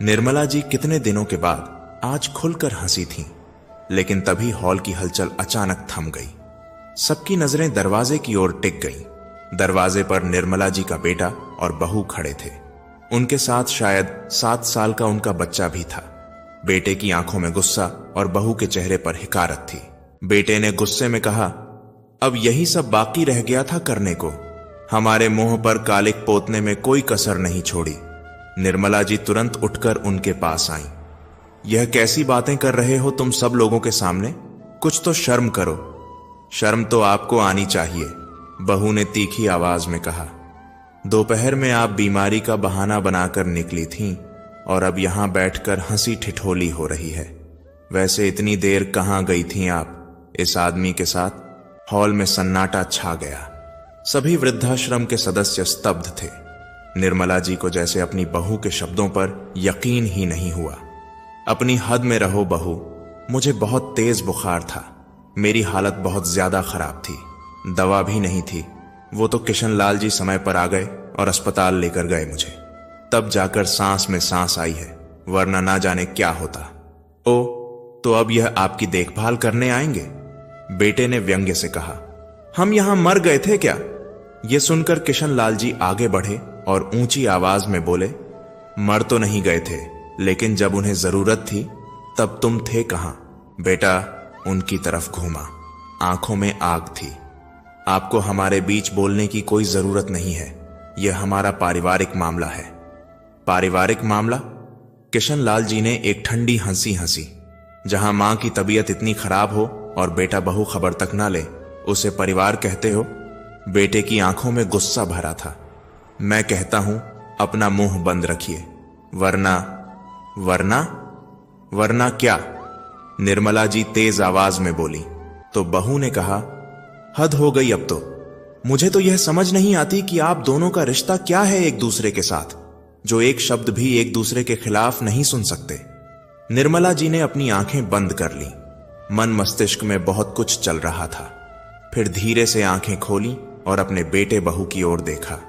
निर्मला जी कितने दिनों के बाद आज खुलकर हंसी थीं, लेकिन तभी हॉल की हलचल अचानक थम गई। सबकी नजरें दरवाजे की ओर टिक गईं। दरवाजे पर निर्मला जी का बेटा और बहू खड़े थे। उनके साथ शायद 7 साल का उनका बच्चा भी था। बेटे की आंखों में गुस्सा और बहू के चेहरे पर हिकारत थी। बेटे ने गुस्से में कहा, अब यही सब बाकी रह गया था करने को। हमारे मुंह पर कालिक पोतने में कोई कसर नहीं छोड़ी। निर्मला जी तुरंत उठकर उनके पास आईं। यह कैसी बातें कर रहे हो तुम सब लोगों के सामने? कुछ तो शर्म करो। शर्म तो आपको आनी चाहिए, बहू ने तीखी आवाज में कहा। दोपहर में आप बीमारी का बहाना बनाकर निकली थीं और अब यहां बैठकर हंसी ठिठोली हो रही है। वैसे इतनी देर कहां गई थीं आप इस आदमी के साथ? हॉल में सन्नाटा छा गया। सभी वृद्धाश्रम के सदस्य स्तब्ध थे। निर्मला जी को जैसे अपनी बहू के शब्दों पर यकीन ही नहीं हुआ। अपनी हद में रहो बहू, मुझे बहुत तेज बुखार था। मेरी हालत बहुत ज्यादा खराब थी। दवा भी नहीं थी। वो तो किशन लाल जी समय पर आ गए और अस्पताल लेकर गए मुझे। तब जाकर सांस में सांस आई है, वरना ना जाने क्या होता। ओ, तो अब यह आपकी देखभाल करने आएंगे? बेटे ने व्यंग्य से कहा। हम यहां मर गए थे क्या? यह सुनकर किशनलाल जी आगे बढ़े और ऊंची आवाज में बोले, मर तो नहीं गए थे, लेकिन जब उन्हें जरूरत थी तब तुम थे कहां? बेटा उनकी तरफ घूमा। आंखों में आग थी। आपको हमारे बीच बोलने की कोई जरूरत नहीं है, यह हमारा पारिवारिक मामला है। पारिवारिक मामला? किशनलाल जी ने एक ठंडी हंसी हंसी। जहां मां की तबीयत इतनी खराब हो और बेटा बहू खबर तक ना ले, उसे परिवार कहते हो? बेटे की आंखों में गुस्सा भरा था। मैं कहता हूं अपना मुंह बंद रखिए, वरना वरना वरना क्या? निर्मला जी तेज आवाज में बोली। तो बहू ने कहा, हद हो गई अब तो। मुझे तो यह समझ नहीं आती कि आप दोनों का रिश्ता क्या है एक दूसरे के साथ, जो एक शब्द भी एक दूसरे के खिलाफ नहीं सुन सकते। निर्मला जी ने अपनी आंखें बंद कर ली। मन मस्तिष्क में बहुत कुछ चल रहा था। फिर धीरे से आंखें खोली और अपने बेटे बहू की ओर देखा।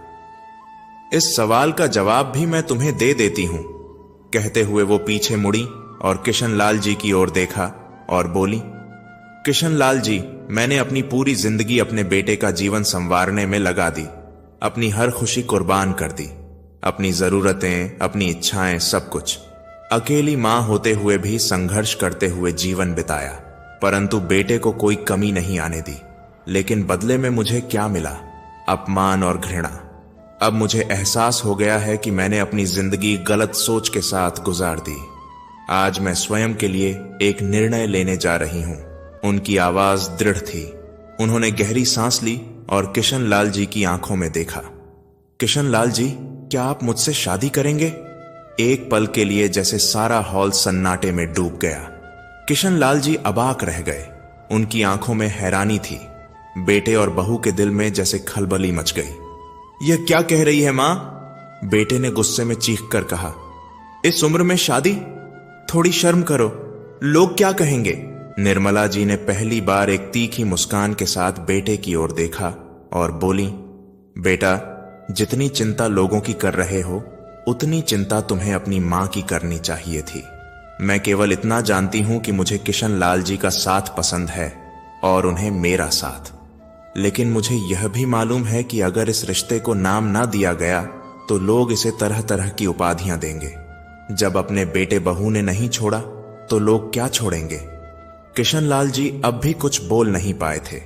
इस सवाल का जवाब भी मैं तुम्हें दे देती हूं, कहते हुए वो पीछे मुड़ी और किशनलाल जी की ओर देखा और बोली, किशनलाल जी, मैंने अपनी पूरी जिंदगी अपने बेटे का जीवन संवारने में लगा दी। अपनी हर खुशी कुर्बान कर दी, अपनी जरूरतें, अपनी इच्छाएं, सब कुछ। अकेली मां होते हुए भी संघर्ष करते हुए जीवन बिताया, परंतु बेटे को कोई कमी नहीं आने दी। लेकिन बदले में मुझे क्या मिला? अपमान और घृणा। अब मुझे एहसास हो गया है कि मैंने अपनी जिंदगी गलत सोच के साथ गुजार दी। आज मैं स्वयं के लिए एक निर्णय लेने जा रही हूं। उनकी आवाज दृढ़ थी। उन्होंने गहरी सांस ली और किशनलाल जी की आंखों में देखा। किशनलाल जी, क्या आप मुझसे शादी करेंगे? एक पल के लिए जैसे सारा हॉल सन्नाटे में डूब गया। किशनलाल जी अबाक रह गए। उनकी आंखों में हैरानी थी। बेटे और बहू के दिल में जैसे खलबली मच गई। यह क्या कह रही है मां? बेटे ने गुस्से में चीख कर कहा, इस उम्र में शादी? थोड़ी शर्म करो, लोग क्या कहेंगे? निर्मला जी ने पहली बार एक तीखी मुस्कान के साथ बेटे की ओर देखा और बोली, बेटा, जितनी चिंता लोगों की कर रहे हो, उतनी चिंता तुम्हें अपनी मां की करनी चाहिए थी। मैं केवल इतना जानती हूं कि मुझे किशनलाल जी का साथ पसंद है और उन्हें मेरा साथ। लेकिन मुझे यह भी मालूम है कि अगर इस रिश्ते को नाम ना दिया गया तो लोग इसे तरह तरह की उपाधियां देंगे। जब अपने बेटे बहू ने नहीं छोड़ा तो लोग क्या छोड़ेंगे? किशनलाल जी अब भी कुछ बोल नहीं पाए थे।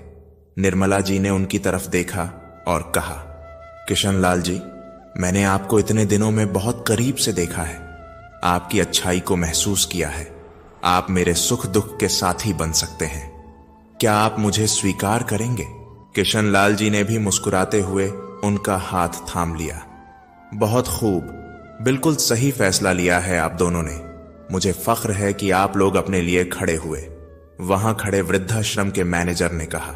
निर्मला जी ने उनकी तरफ देखा और कहा, किशनलाल जी, मैंने आपको इतने दिनों में बहुत करीब से देखा है, आपकी अच्छाई को महसूस किया है। आप मेरे सुख दुख के साथी बन सकते हैं। क्या आप मुझे स्वीकार करेंगे? किशनलाल जी ने भी मुस्कुराते हुए उनका हाथ थाम लिया। बहुत खूब, बिल्कुल सही फैसला लिया है आप दोनों ने। मुझे फख्र है कि आप लोग अपने लिए खड़े हुए। वहां खड़े वृद्धाश्रम के मैनेजर ने कहा।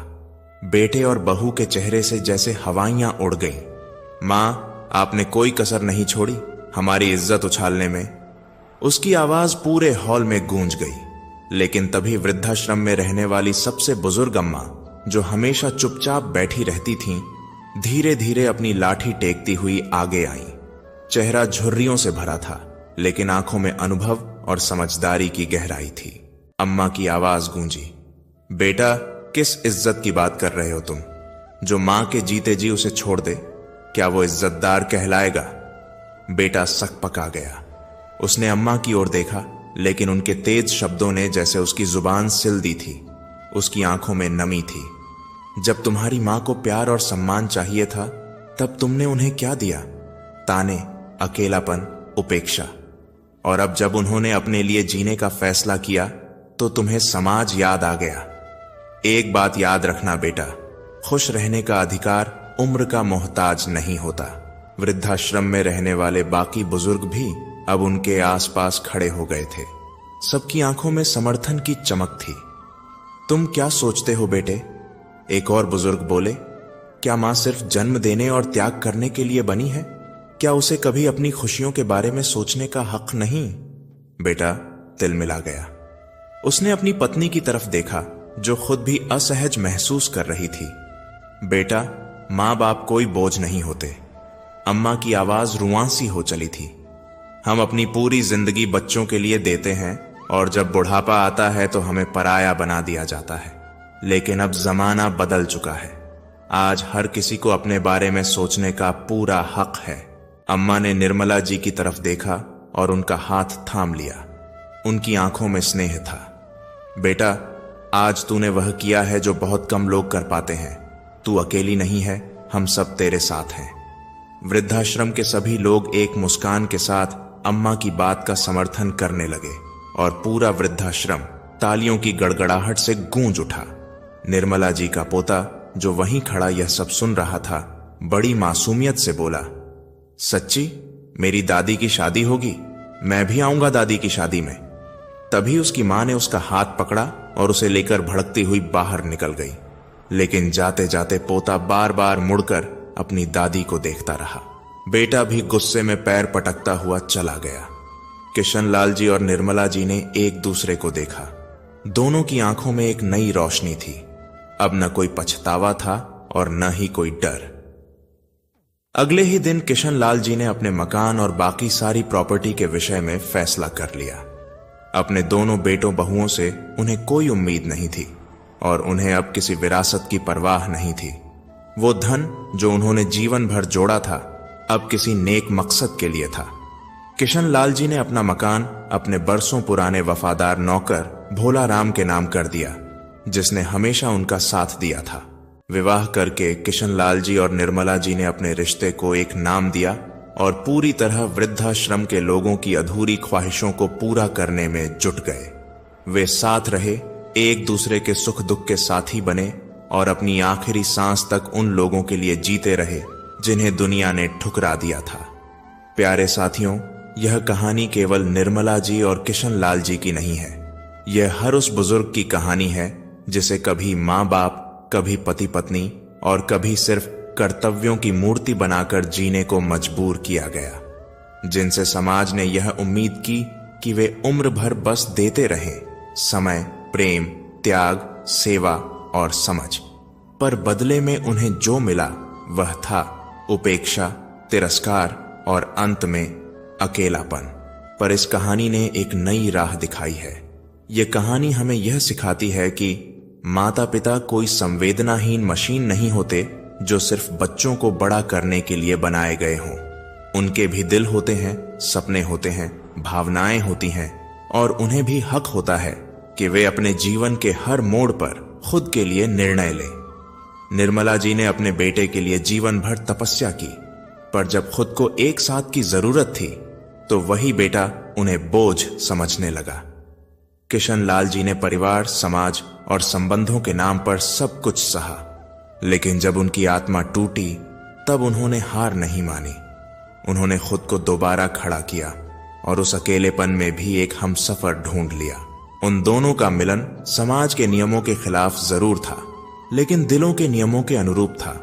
बेटे और बहू के चेहरे से जैसे हवाइयां उड़ गईं। मां, आपने कोई कसर नहीं छोड़ी हमारी इज्जत उछालने में। उसकी आवाज पूरे हॉल में गूंज गई। लेकिन तभी वृद्धाश्रम में रहने वाली सबसे बुजुर्ग अम्मा, जो हमेशा चुपचाप बैठी रहती थीं, धीरे धीरे अपनी लाठी टेकती हुई आगे आईं। चेहरा झुर्रियों से भरा था, लेकिन आंखों में अनुभव और समझदारी की गहराई थी। अम्मा की आवाज गूंजी, बेटा, किस इज्जत की बात कर रहे हो तुम? जो मां के जीते जी उसे छोड़ दे, क्या वो इज्जतदार कहलाएगा? बेटा सक पका गया। उसने अम्मा की ओर देखा, लेकिन उनके तेज शब्दों ने जैसे उसकी जुबान सिल दी थी। उसकी आंखों में नमी थी। जब तुम्हारी मां को प्यार और सम्मान चाहिए था, तब तुमने उन्हें क्या दिया? ताने, अकेलापन, उपेक्षा। और अब जब उन्होंने अपने लिए जीने का फैसला किया तो तुम्हें समाज याद आ गया। एक बात याद रखना बेटा, खुश रहने का अधिकार उम्र का मोहताज नहीं होता। वृद्धाश्रम में रहने वाले बाकी बुजुर्ग भी अब उनके आसपास खड़े हो गए थे। सबकी आंखों में समर्थन की चमक थी। तुम क्या सोचते हो बेटे? एक और बुजुर्ग बोले, क्या मां सिर्फ जन्म देने और त्याग करने के लिए बनी है? क्या उसे कभी अपनी खुशियों के बारे में सोचने का हक नहीं? बेटा तिल मिला गया। उसने अपनी पत्नी की तरफ देखा, जो खुद भी असहज महसूस कर रही थी। बेटा, मां बाप कोई बोझ नहीं होते। अम्मा की आवाज रुआंसी हो चली थी। हम अपनी पूरी जिंदगी बच्चों के लिए देते हैं और जब बुढ़ापा आता है तो हमें पराया बना दिया जाता है। लेकिन अब जमाना बदल चुका है। आज हर किसी को अपने बारे में सोचने का पूरा हक है। अम्मा ने निर्मला जी की तरफ देखा और उनका हाथ थाम लिया। उनकी आंखों में स्नेह था। बेटा, आज तूने वह किया है जो बहुत कम लोग कर पाते हैं। तू अकेली नहीं है, हम सब तेरे साथ हैं। वृद्धाश्रम के सभी लोग एक मुस्कान के साथ अम्मा की बात का समर्थन करने लगे और पूरा वृद्धाश्रम तालियों की गड़गड़ाहट से गूंज उठा। निर्मला जी का पोता, जो वहीं खड़ा यह सब सुन रहा था, बड़ी मासूमियत से बोला, सच्ची मेरी दादी की शादी होगी? मैं भी आऊंगा दादी की शादी में। तभी उसकी मां ने उसका हाथ पकड़ा और उसे लेकर भड़कती हुई बाहर निकल गई। लेकिन जाते जाते पोता बार बार मुड़कर अपनी दादी को देखता रहा। बेटा भी गुस्से में पैर पटकता हुआ चला गया। किशनलाल जी और निर्मला जी ने एक दूसरे को देखा। दोनों की आंखों में एक नई रोशनी थी। अब न कोई पछतावा था और न ही कोई डर। अगले ही दिन किशनलाल जी ने अपने मकान और बाकी सारी प्रॉपर्टी के विषय में फैसला कर लिया। अपने दोनों बेटों बहुओं से उन्हें कोई उम्मीद नहीं थी और उन्हें अब किसी विरासत की परवाह नहीं थी। वो धन जो उन्होंने जीवन भर जोड़ा था, अब किसी नेक मकसद के लिए था। किशनलाल जी ने अपना मकान अपने बरसों पुराने वफादार नौकर भोला राम के नाम कर दिया, जिसने हमेशा उनका साथ दिया था। विवाह करके किशनलाल जी और निर्मला जी ने अपने रिश्ते को एक नाम दिया और पूरी तरह वृद्धाश्रम के लोगों की अधूरी ख्वाहिशों को पूरा करने में जुट गए। वे साथ रहे, एक दूसरे के सुख दुख के साथी बने और अपनी आखिरी सांस तक उन लोगों के लिए जीते रहे जिन्हें दुनिया ने ठुकरा दिया था। प्यारे साथियों, यह कहानी केवल निर्मला जी और किशनलाल जी की नहीं है। यह हर उस बुजुर्ग की कहानी है जिसे कभी माँ बाप, कभी पति पत्नी और कभी सिर्फ कर्तव्यों की मूर्ति बनाकर जीने को मजबूर किया गया, जिनसे समाज ने यह उम्मीद की कि वे उम्र भर बस देते रहें समय, प्रेम, त्याग, सेवा और समझ। पर बदले में उन्हें जो मिला वह था उपेक्षा, तिरस्कार और अंत में अकेलापन। पर इस कहानी ने एक नई राह दिखाई है। यह कहानी हमें यह सिखाती है कि माता पिता कोई संवेदनाहीन मशीन नहीं होते जो सिर्फ बच्चों को बड़ा करने के लिए बनाए गए हों। उनके भी दिल होते हैं, सपने होते हैं, भावनाएं होती हैं और उन्हें भी हक होता है कि वे अपने जीवन के हर मोड़ पर खुद के लिए निर्णय लें। निर्मला जी ने अपने बेटे के लिए जीवन भर तपस्या की, पर जब खुद को एक साथ की जरूरत थी तो वही बेटा उन्हें बोझ समझने लगा। किशनलाल जी ने परिवार, समाज और संबंधों के नाम पर सब कुछ सहा, लेकिन जब उनकी आत्मा टूटी तब उन्होंने हार नहीं मानी। उन्होंने खुद को दोबारा खड़ा किया और उस अकेलेपन में भी एक हमसफर ढूंढ लिया। उन दोनों का मिलन समाज के नियमों के खिलाफ जरूर था, लेकिन दिलों के नियमों के अनुरूप था।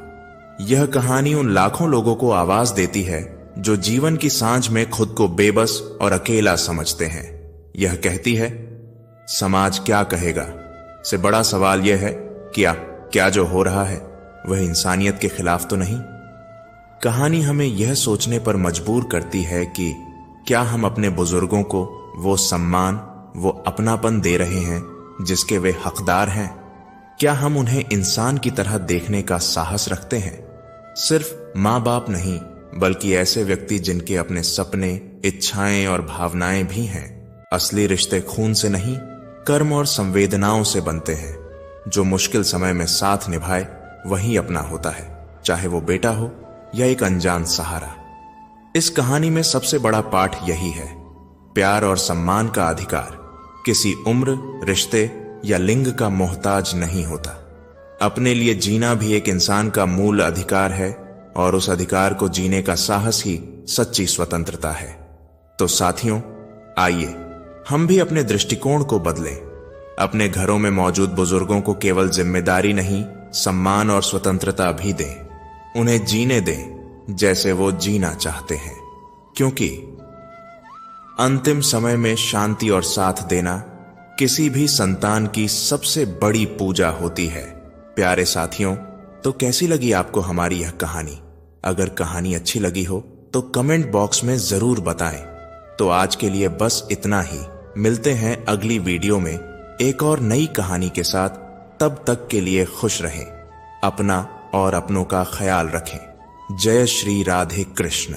यह कहानी उन लाखों लोगों को आवाज देती है जो जीवन की सांझ में खुद को बेबस और अकेला समझते हैं। यह कहती है, समाज क्या कहेगा से बड़ा सवाल यह है, क्या जो हो रहा है वह इंसानियत के खिलाफ तो नहीं। कहानी हमें यह सोचने पर मजबूर करती है कि क्या हम अपने बुजुर्गों को वो सम्मान, वो अपनापन दे रहे हैं जिसके वे हकदार हैं? क्या हम उन्हें इंसान की तरह देखने का साहस रखते हैं? सिर्फ माँ बाप नहीं, बल्कि ऐसे व्यक्ति जिनके अपने सपने, इच्छाएं और भावनाएं भी हैं। असली रिश्ते खून से नहीं, कर्म और संवेदनाओं से बनते हैं। जो मुश्किल समय में साथ निभाए वही अपना होता है, चाहे वो बेटा हो या एक अनजान सहारा। इस कहानी में सबसे बड़ा पाठ यही है, प्यार और सम्मान का अधिकार किसी उम्र, रिश्ते या लिंग का मोहताज नहीं होता। अपने लिए जीना भी एक इंसान का मूल अधिकार है और उस अधिकार को जीने का साहस ही सच्ची स्वतंत्रता है। तो साथियों, आइए हम भी अपने दृष्टिकोण को बदलें। अपने घरों में मौजूद बुजुर्गों को केवल जिम्मेदारी नहीं, सम्मान और स्वतंत्रता भी दें। उन्हें जीने दें जैसे वो जीना चाहते हैं, क्योंकि अंतिम समय में शांति और साथ देना किसी भी संतान की सबसे बड़ी पूजा होती है। प्यारे साथियों, तो कैसी लगी आपको हमारी यह कहानी? अगर कहानी अच्छी लगी हो तो कमेंट बॉक्स में जरूर बताएं। तो आज के लिए बस इतना ही। मिलते हैं अगली वीडियो में एक और नई कहानी के साथ। तब तक के लिए खुश रहें, अपना और अपनों का ख्याल रखें। जय श्री राधे कृष्ण।